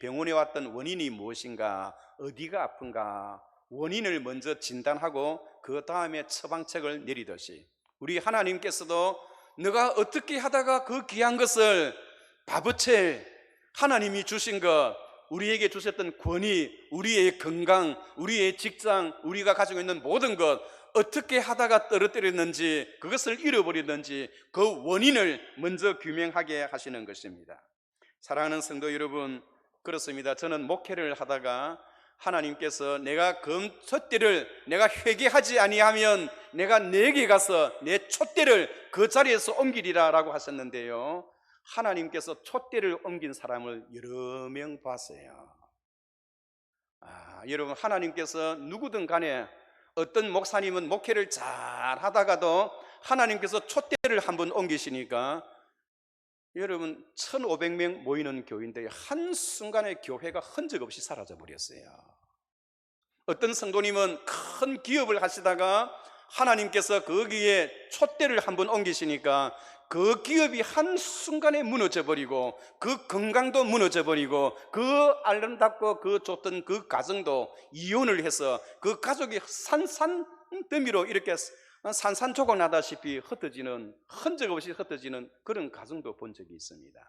Speaker 1: 병원에 왔던 원인이 무엇인가, 어디가 아픈가, 원인을 먼저 진단하고 그 다음에 처방책을 내리듯이 우리 하나님께서도 너가 어떻게 하다가 그 귀한 것을 바보채 하나님이 주신 것, 우리에게 주셨던 권위, 우리의 건강, 우리의 직장, 우리가 가지고 있는 모든 것 어떻게 하다가 떨어뜨렸는지, 그것을 잃어버렸는지 그 원인을 먼저 규명하게 하시는 것입니다. 사랑하는 성도 여러분, 그렇습니다. 저는 목회를 하다가 하나님께서 내가 금촛대를 내가 회개하지 아니하면 내가 네게 가서 내 촛대를 그 자리에서 옮기리라 라고 하셨는데요, 하나님께서 촛대를 옮긴 사람을 여러 명 봤어요. 여러분, 하나님께서 누구든 간에 어떤 목사님은 목회를 잘 하다가도 하나님께서 촛대를 한번 옮기시니까 여러분 1,500명 모이는 교회인데 한순간에 교회가 흔적 없이 사라져 버렸어요. 어떤 성도님은 큰 기업을 하시다가 하나님께서 거기에 촛대를 한번 옮기시니까 그 기업이 한순간에 무너져 버리고 그 건강도 무너져 버리고 그 아름답고 그 좋던 그 가정도 이혼을 해서 그 가족이 산산더미로 이렇게 산산조각 나다시피 흩어지는, 흔적 없이 흩어지는 그런 가정도 본 적이 있습니다.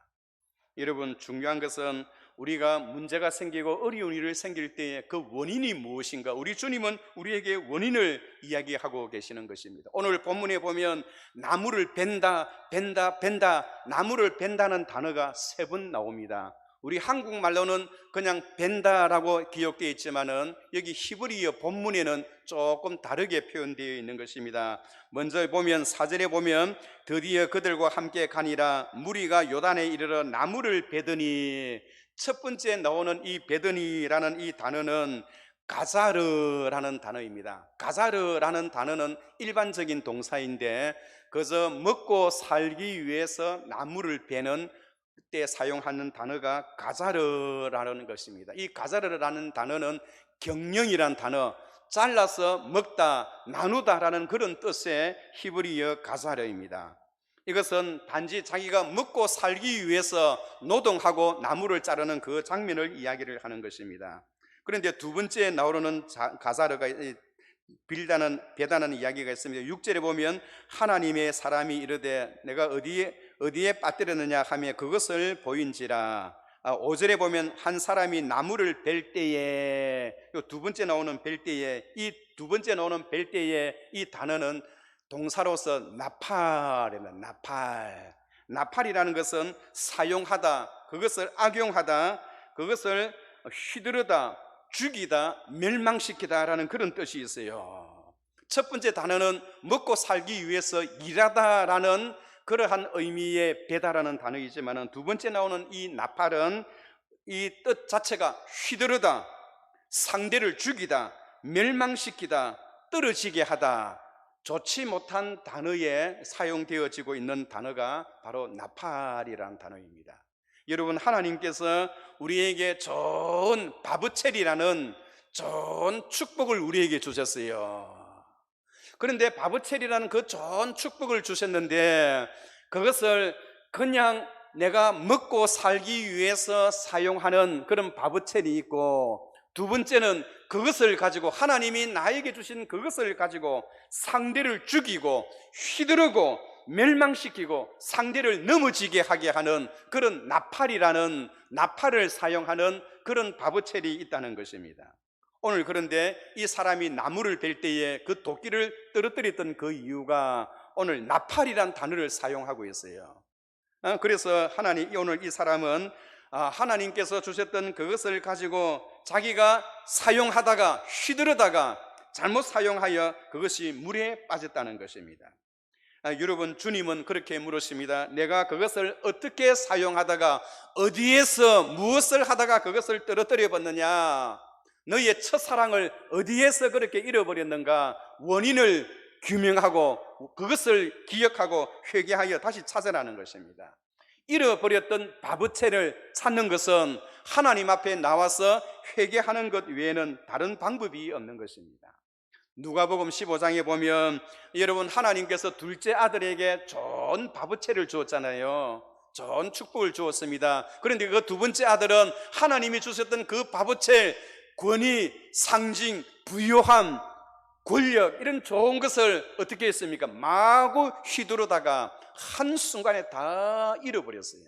Speaker 1: 여러분, 중요한 것은 우리가 문제가 생기고 어려운 일을 생길 때에 그 원인이 무엇인가, 우리 주님은 우리에게 원인을 이야기하고 계시는 것입니다. 오늘 본문에 보면 나무를 벤다, 나무를 벤다는 단어가 3번 나옵니다. 우리 한국말로는 그냥 벤다라고 기록되어 있지만은 여기 히브리어 본문에는 조금 다르게 표현되어 있는 것입니다. 먼저 보면 4절에 보면 드디어 그들과 함께 가니라 무리가 요단에 이르러 나무를 베더니, 첫 번째 나오는 이 베더니라는 이 단어는 가자르라는 단어입니다. 가자르라는 단어는 일반적인 동사인데 그저 먹고 살기 위해서 나무를 베는 때 사용하는 단어가 가자르라는 것입니다. 이 가자르라는 단어는 경영이란 단어, 잘라서 먹다, 나누다라는 그런 뜻의 히브리어 가자르입니다. 이것은 단지 자기가 먹고 살기 위해서 노동하고 나무를 자르는 그 장면을 이야기를 하는 것입니다. 그런데 두 번째 나오는 가자르가 베다는 이야기가 있습니다. 6절에 보면 하나님의 사람이 이르되 내가 어디에 빠뜨렸느냐 하며 그것을 보인지라. 5절에 보면 한 사람이 나무를 벨 때에, 두 번째 나오는 벨 때에, 이 두 번째 나오는 벨 때에 이 단어는 동사로서 나팔입니다. 나팔이라는 것은 사용하다, 그것을 악용하다, 그것을 휘두르다, 죽이다, 멸망시키다 라는 그런 뜻이 있어요. 첫 번째 단어는 먹고 살기 위해서 일하다라는 그러한 의미의 베다라는 단어이지만 두 번째 나오는 이 나팔은 이 뜻 자체가 휘두르다, 상대를 죽이다, 멸망시키다, 떨어지게 하다, 좋지 못한 단어에 사용되어지고 있는 단어가 바로 나팔이라는 단어입니다. 여러분, 하나님께서 우리에게 좋은 바브첼이라는 좋은 축복을 우리에게 주셨어요. 그런데 바브첼이라는 그 좋은 축복을 주셨는데 그것을 그냥 내가 먹고 살기 위해서 사용하는 그런 바브첼이 있고, 두 번째는 그것을 가지고 하나님이 나에게 주신 그것을 가지고 상대를 죽이고 휘두르고 멸망시키고 상대를 넘어지게 하게 하는 그런 나팔을 사용하는 그런 바브첼이 있다는 것입니다. 오늘 그런데 이 사람이 나무를 벨 때에 그 도끼를 떨어뜨렸던 그 이유가 오늘 나팔이란 단어를 사용하고 있어요. 그래서 하나님 오늘 이 사람은 하나님께서 주셨던 그것을 가지고 자기가 사용하다가 휘두르다가 잘못 사용하여 그것이 물에 빠졌다는 것입니다. 여러분, 주님은 그렇게 물으십니다. 내가 그것을 어떻게 사용하다가 어디에서 무엇을 하다가 그것을 떨어뜨려 봤느냐? 너희의 첫사랑을 어디에서 그렇게 잃어버렸는가? 원인을 규명하고 그것을 기억하고 회개하여 다시 찾으라는 것입니다. 잃어버렸던 바보채를 찾는 것은 하나님 앞에 나와서 회개하는 것 외에는 다른 방법이 없는 것입니다. 누가복음 15장에 보면 여러분, 하나님께서 둘째 아들에게 좋은 바보채를 주었잖아요. 좋은 축복을 주었습니다. 그런데 그 두 번째 아들은 하나님이 주셨던 그 바보채, 권위, 상징, 부요함, 권력, 이런 좋은 것을 어떻게 했습니까? 마구 휘두르다가 한순간에 다 잃어버렸어요.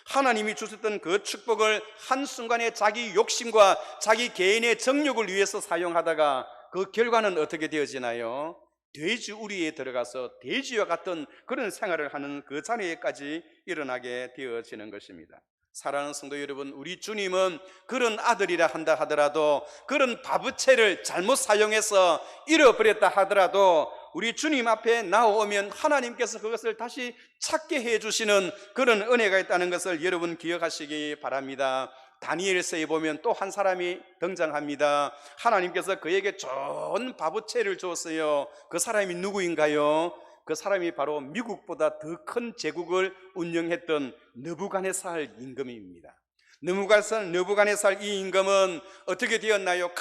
Speaker 1: 하나님이 주셨던 그 축복을 한순간에 자기 욕심과 자기 개인의 정욕을 위해서 사용하다가 그 결과는 어떻게 되어지나요? 돼지 우리에 들어가서 돼지와 같은 그런 생활을 하는 그 자리에까지 일어나게 되어지는 것입니다. 사랑하는 성도 여러분, 우리 주님은 그런 아들이라 한다 하더라도, 그런 바보채를 잘못 사용해서 잃어버렸다 하더라도 우리 주님 앞에 나오면 하나님께서 그것을 다시 찾게 해주시는 그런 은혜가 있다는 것을 여러분 기억하시기 바랍니다. 다니엘서에 보면 또 한 사람이 등장합니다. 하나님께서 그에게 좋은 바보채를 주었어요. 그 사람이 누구인가요? 그 사람이 바로 미국보다 더 큰 제국을 운영했던 느부갓네살 임금입니다. 느부갓네살 이 임금은 어떻게 되었나요?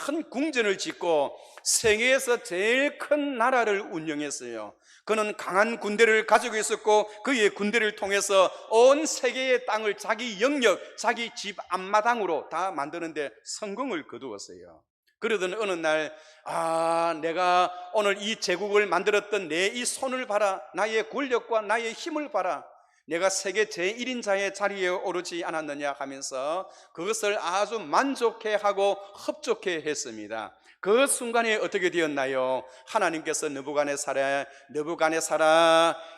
Speaker 1: 큰 궁전을 짓고 세계에서 제일 큰 나라를 운영했어요. 그는 강한 군대를 가지고 있었고 그의 군대를 통해서 온 세계의 땅을 자기 영역, 자기 집 앞마당으로 다 만드는데 성공을 거두었어요. 그러던 어느 날, 내가 오늘 이 제국을 만들었던 내 이 손을 봐라, 나의 권력과 나의 힘을 봐라, 내가 세계 제1인자의 자리에 오르지 않았느냐 하면서 그것을 아주 만족해하고 흡족해 했습니다. 그 순간에 어떻게 되었나요? 하나님께서 느부갓네살아,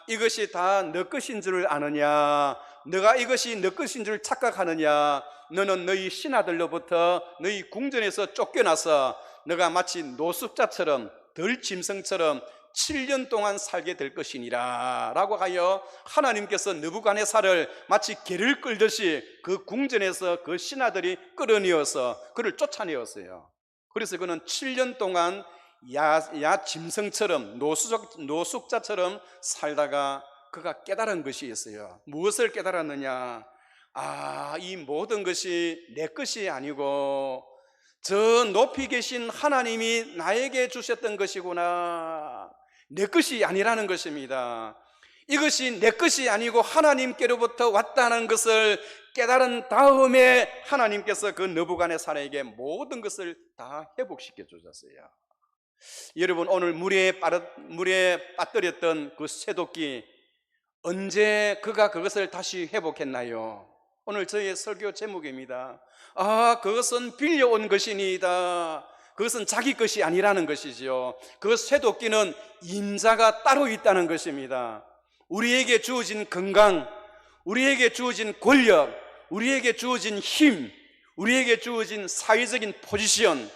Speaker 1: 이것이 다 너 것인 줄 아느냐? 너가 이것이 너 것인 줄 착각하느냐? 너는 너희 신하들로부터 너희 궁전에서 쫓겨나서 너가 마치 노숙자처럼, 덜짐승처럼 7년 동안 살게 될 것이니라 라고 하여 하나님께서 느부갓네살을 마치 개를 끌듯이 그 궁전에서 그 신하들이 끌어내어서 그를 쫓아내었어요. 그래서 그는 7년 동안 짐승처럼, 노숙자처럼 살다가 그가 깨달은 것이 있어요. 무엇을 깨달았느냐? 이 모든 것이 내 것이 아니고 저 높이 계신 하나님이 나에게 주셨던 것이구나. 내 것이 아니라는 것입니다. 이것이 내 것이 아니고 하나님께로부터 왔다는 것을 깨달은 다음에 하나님께서 그 느부갓네살에게 모든 것을 다 회복시켜 주셨어요. 여러분, 오늘 물에 빠뜨렸던 그 쇠도끼, 언제 그가 그것을 다시 회복했나요? 오늘 저의 설교 제목입니다. 그것은 빌려온 것이니이다. 그것은 자기 것이 아니라는 것이죠. 그 쇠도끼는 임자가 따로 있다는 것입니다. 우리에게 주어진 건강, 우리에게 주어진 권력, 우리에게 주어진 힘, 우리에게 주어진 사회적인 포지션,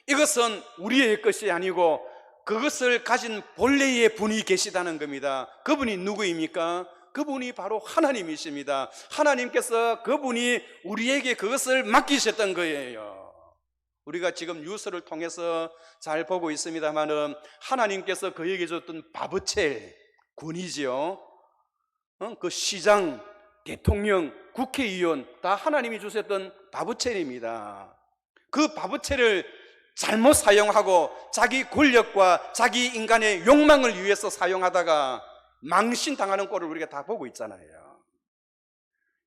Speaker 1: 이것은 우리의 것이 아니고 그것을 가진 본래의 분이 계시다는 겁니다. 그분이 누구입니까? 그분이 바로 하나님이십니다. 하나님께서 그분이 우리에게 그것을 맡기셨던 거예요. 우리가 지금 뉴스를 통해서 잘 보고 있습니다만은 하나님께서 그에게 줬던 바보첼 군이지요. 그 시장, 대통령, 국회의원 다 하나님이 주셨던 바보첼입니다. 그 바보첼을 잘못 사용하고 자기 권력과 자기 인간의 욕망을 위해서 사용하다가 망신당하는 꼴을 우리가 다 보고 있잖아요.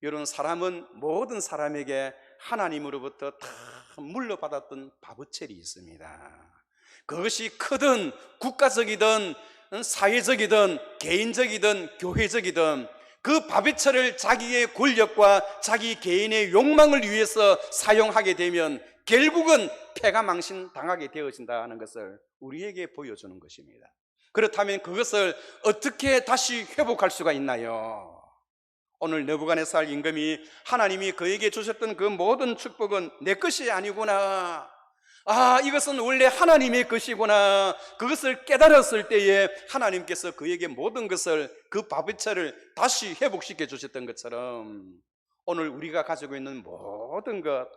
Speaker 1: 여러분, 사람은 모든 사람에게 하나님으로부터 다 물려받았던 바보첼이 있습니다. 그것이 크든 국가적이든 사회적이든 개인적이든 교회적이든 그 바보첼을 자기의 권력과 자기 개인의 욕망을 위해서 사용하게 되면 결국은 패가 망신당하게 되어진다는 것을 우리에게 보여주는 것입니다. 그렇다면 그것을 어떻게 다시 회복할 수가 있나요? 오늘 느부갓네살 임금이 하나님이 그에게 주셨던 그 모든 축복은 내 것이 아니구나, 이것은 원래 하나님의 것이구나, 그것을 깨달았을 때에 하나님께서 그에게 모든 것을, 그 바보체를 다시 회복시켜 주셨던 것처럼 오늘 우리가 가지고 있는 모든 것,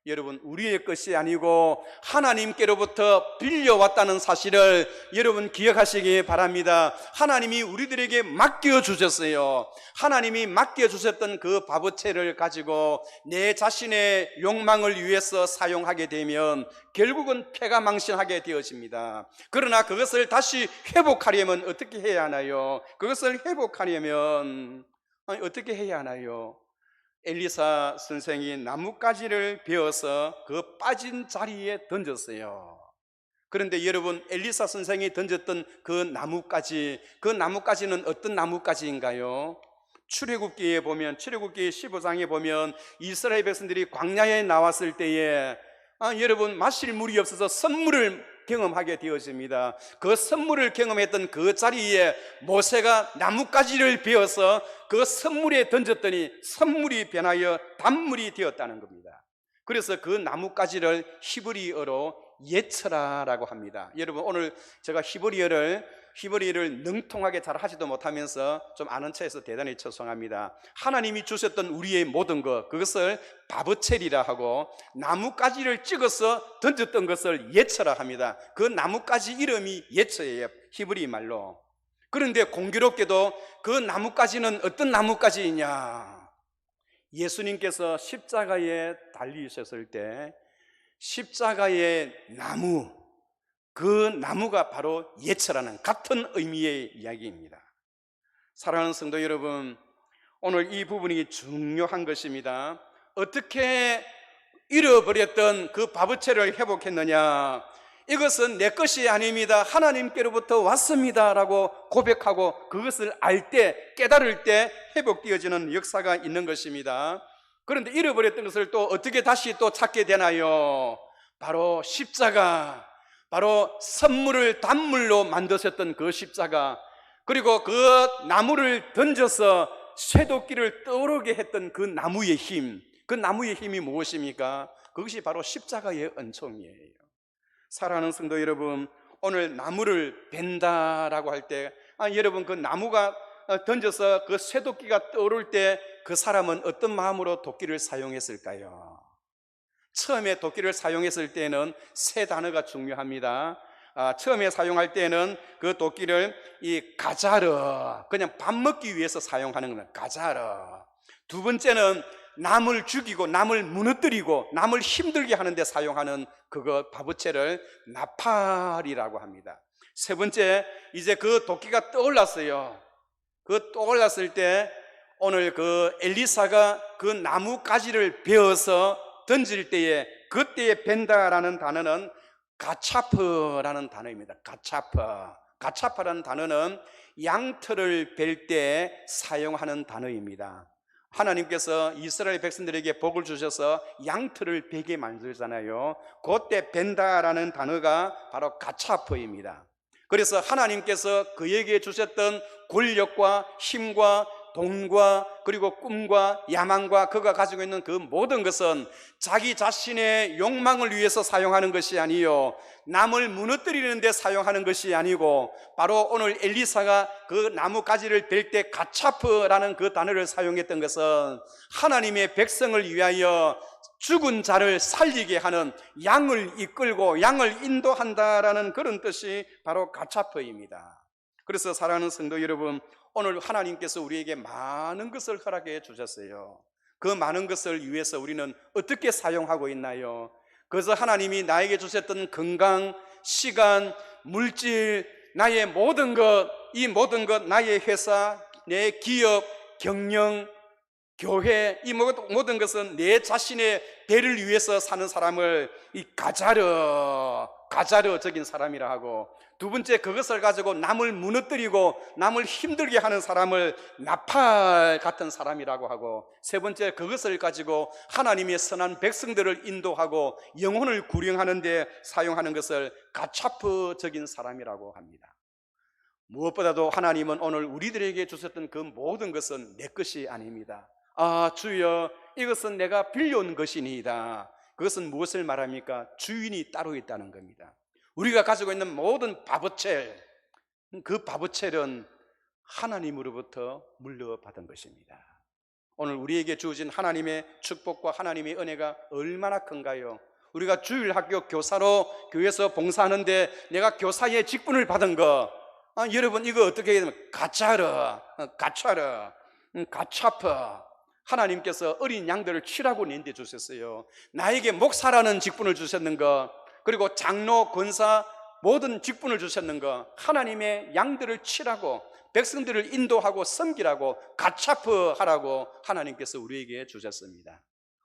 Speaker 1: 여러분 우리의 것이 아니고 하나님께로부터 빌려왔다는 사실을 여러분 기억하시기 바랍니다. 하나님이 우리들에게 맡겨주셨어요. 하나님이 맡겨주셨던 그 바보체를 가지고 내 자신의 욕망을 위해서 사용하게 되면 결국은 패가망신하게 되어집니다. 그러나 그것을 다시 회복하려면 어떻게 해야 하나요? 그것을 회복하려면 어떻게 해야 하나요? 엘리사 선생이 나뭇가지를 베어서 그 빠진 자리에 던졌어요. 그런데 여러분, 엘리사 선생이 던졌던 그 나뭇가지는 어떤 나뭇가지인가요? 출애굽기에 보면, 출애굽기 15장에 보면 이스라엘 백성들이 광야에 나왔을 때에 여러분 마실 물이 없어서 선물을 경험하게 되어집니다. 그 선물을 경험했던 그 자리에 모세가 나뭇가지를 베어서 그 선물에 던졌더니 선물이 변하여 단물이 되었다는 겁니다. 그래서 그 나뭇가지를 히브리어로 예처라라고 합니다. 여러분, 오늘 제가 히브리어를 능통하게 잘 하지도 못하면서 좀 아는 체에서 대단히 죄송합니다. 하나님이 주셨던 우리의 모든 것, 그것을 바브첼이라 하고 나뭇가지를 찍어서 던졌던 것을 예처라 합니다. 그 나뭇가지 이름이 예처예요, 히브리 말로. 그런데 공교롭게도 그 나뭇가지는 어떤 나뭇가지이냐? 예수님께서 십자가에 달리셨을 때 십자가의 나무, 그 나무가 바로 예처라는 같은 의미의 이야기입니다. 사랑하는 성도 여러분, 오늘 이 부분이 중요한 것입니다. 어떻게 잃어버렸던 그 바브체를 회복했느냐? 이것은 내 것이 아닙니다, 하나님께로부터 왔습니다 라고 고백하고 그것을 알 때, 깨달을 때 회복되어지는 역사가 있는 것입니다. 그런데 잃어버렸던 것을 또 어떻게 다시 또 찾게 되나요? 바로 십자가, 바로 선물을 단물로 만드셨던 그 십자가, 그리고 그 나무를 던져서 쇠도끼를 떠오르게 했던 그 나무의 힘, 그 나무의 힘이 무엇입니까? 그것이 바로 십자가의 은총이에요. 사랑하는 성도 여러분, 오늘 나무를 벤다라고 할 때 여러분, 그 나무가 던져서 그 쇠도끼가 떠오를 때 그 사람은 어떤 마음으로 도끼를 사용했을까요? 처음에 도끼를 사용했을 때는 세 단어가 중요합니다. 처음에 사용할 때는 그 도끼를 이 가자르, 그냥 밥 먹기 위해서 사용하는 겁니다. 가자르. 두 번째는 남을 죽이고 남을 무너뜨리고 남을 힘들게 하는데 사용하는 그거 바브체를 나팔이라고 합니다. 세 번째, 이제 그 도끼가 떠올랐어요. 그 떠올랐을 때 오늘 그 엘리사가 그 나뭇가지를 베어서 던질 때에, 그때에 벤다라는 단어는 가차프라는 단어입니다. 가차프라는 단어는 양털을 벨 때 사용하는 단어입니다. 하나님께서 이스라엘 백성들에게 복을 주셔서 양털을 베게 만들잖아요. 그때 벤다라는 단어가 바로 가차프입니다. 그래서 하나님께서 그에게 주셨던 권력과 힘과 돈과 그리고 꿈과 야망과 그가 가지고 있는 그 모든 것은 자기 자신의 욕망을 위해서 사용하는 것이 아니요, 남을 무너뜨리는 데 사용하는 것이 아니고, 바로 오늘 엘리사가 그 나뭇가지를 벨 때 가차프라는 그 단어를 사용했던 것은 하나님의 백성을 위하여 죽은 자를 살리게 하는, 양을 이끌고 양을 인도한다라는 그런 뜻이 바로 가차프입니다. 그래서 사랑하는 성도 여러분, 오늘 하나님께서 우리에게 많은 것을 허락해 주셨어요. 그 많은 것을 위해서 우리는 어떻게 사용하고 있나요? 그래서 하나님이 나에게 주셨던 건강, 시간, 물질, 나의 모든 것, 이 모든 것, 나의 회사, 내 기업, 경영, 교회, 이 모든 것은 내 자신의 배를 위해서 사는 사람을 이 가자르적인 사람이라 하고, 두 번째, 그것을 가지고 남을 무너뜨리고 남을 힘들게 하는 사람을 나팔 같은 사람이라고 하고, 세 번째, 그것을 가지고 하나님의 선한 백성들을 인도하고 영혼을 구령하는 데 사용하는 것을 가차프적인 사람이라고 합니다. 무엇보다도 하나님은 오늘 우리들에게 주셨던 그 모든 것은 내 것이 아닙니다. 아, 주여, 이것은 내가 빌려온 것이니이다. 그것은 무엇을 말합니까? 주인이 따로 있다는 겁니다. 우리가 가지고 있는 모든 바보첼, 그 바보첼은 하나님으로부터 물려받은 것입니다. 오늘 우리에게 주어진 하나님의 축복과 하나님의 은혜가 얼마나 큰가요? 우리가 주일학교 교사로 교회에서 봉사하는데 내가 교사의 직분을 받은 거, 여러분 이거 어떻게 해야 되면 가차르 하나님께서 어린 양들을 치라고 낸데 주셨어요. 나에게 목사라는 직분을 주셨는가, 그리고 장로, 권사 모든 직분을 주셨는가, 하나님의 양들을 치라고, 백성들을 인도하고 섬기라고, 가차프 하라고 하나님께서 우리에게 주셨습니다.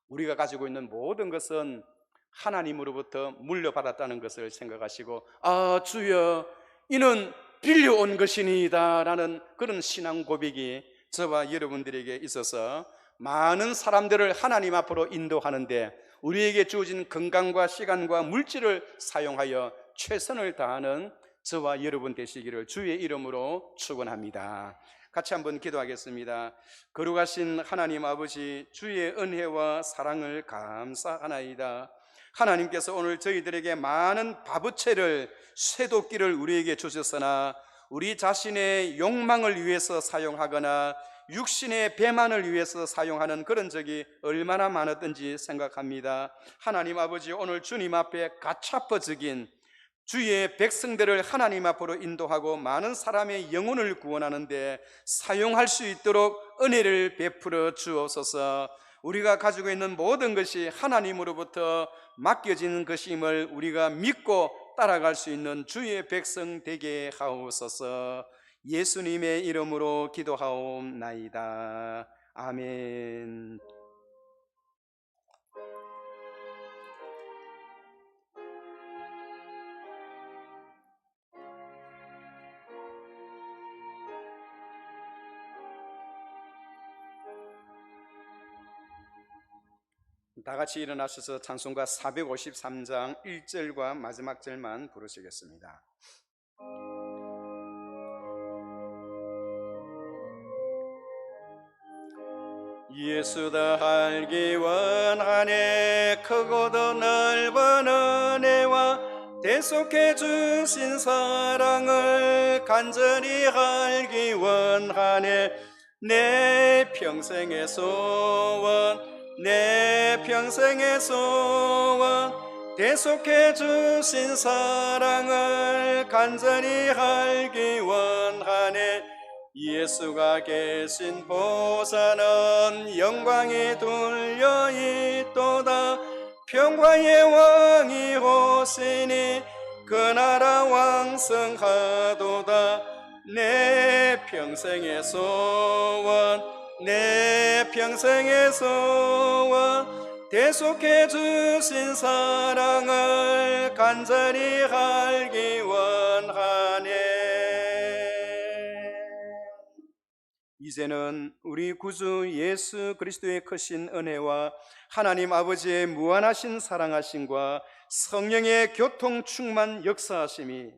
Speaker 1: 우리가 가지고 있는 모든 것은 하나님으로부터 물려받았다는 것을 생각하시고, 아, 주여, 이는 빌려온 것이니이다 라는 그런 신앙 고백이 저와 여러분들에게 있어서 많은 사람들을 하나님 앞으로 인도하는데 우리에게 주어진 건강과 시간과 물질을 사용하여 최선을 다하는 저와 여러분 되시기를 주의 이름으로 축원합니다. 같이 한번 기도하겠습니다. 거룩하신 하나님 아버지, 주의 은혜와 사랑을 감사하나이다. 하나님께서 오늘 저희들에게 많은 바보채를, 쇠도끼를 우리에게 주셨으나 우리 자신의 욕망을 위해서 사용하거나 육신의 배만을 위해서 사용하는 그런 적이 얼마나 많았던지 생각합니다. 하나님 아버지, 오늘 주님 앞에 가차퍼적인 주의 백성들을 하나님 앞으로 인도하고 많은 사람의 영혼을 구원하는데 사용할 수 있도록 은혜를 베풀어 주옵소서. 우리가 가지고 있는 모든 것이 하나님으로부터 맡겨진 것임을 우리가 믿고 따라갈 수 있는 주의 백성 되게 하옵소서. 예수님의 이름으로 기도하옵나이다. 아멘. 다 같이 일어나셔서 찬송가 453장 1절과 마지막 절만 부르시겠습니다. 예수다 알기 원하네, 크고도 넓은 은혜와 대속해 주신 사랑을 간절히 알기 원하네. 내 평생의 소원, 내 평생의 소원, 대속해 주신 사랑을 간절히 알기 원하네. 예수가 계신 보좌는 영광이 둘려 있도다. 평화의 왕이 오시니 그 나라 왕성하도다. 내 평생의 소원, 내 평생의 소원, 대속해 주신 사랑을 간절히 알기 원하네. 이제는 우리 구주 예수 그리스도의 크신 은혜와 하나님 아버지의 무한하신 사랑하심과 성령의 교통 충만 역사하심이,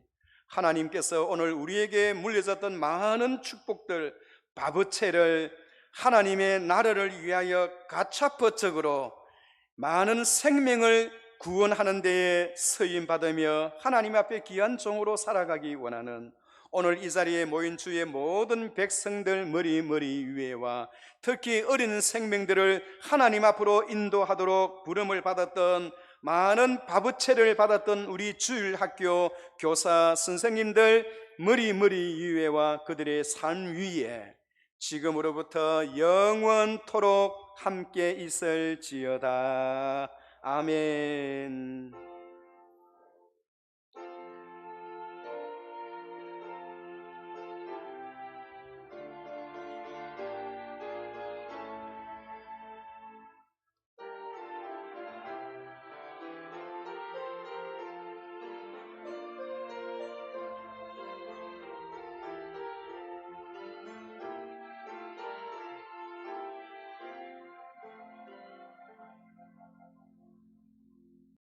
Speaker 1: 하나님께서 오늘 우리에게 물려졌던 많은 축복들, 바브체를 하나님의 나라를 위하여 가차퍼적으로 많은 생명을 구원하는 데에 서임받으며 하나님 앞에 귀한 종으로 살아가기 원하는 오늘 이 자리에 모인 주의 모든 백성들 머리 위에와 특히 어린 생명들을 하나님 앞으로 인도하도록 부름을 받았던 많은 바브체를 받았던 우리 주일학교 교사 선생님들 머리 위에와 그들의 삶 위에 지금으로부터 영원토록 함께 있을지어다. 아멘.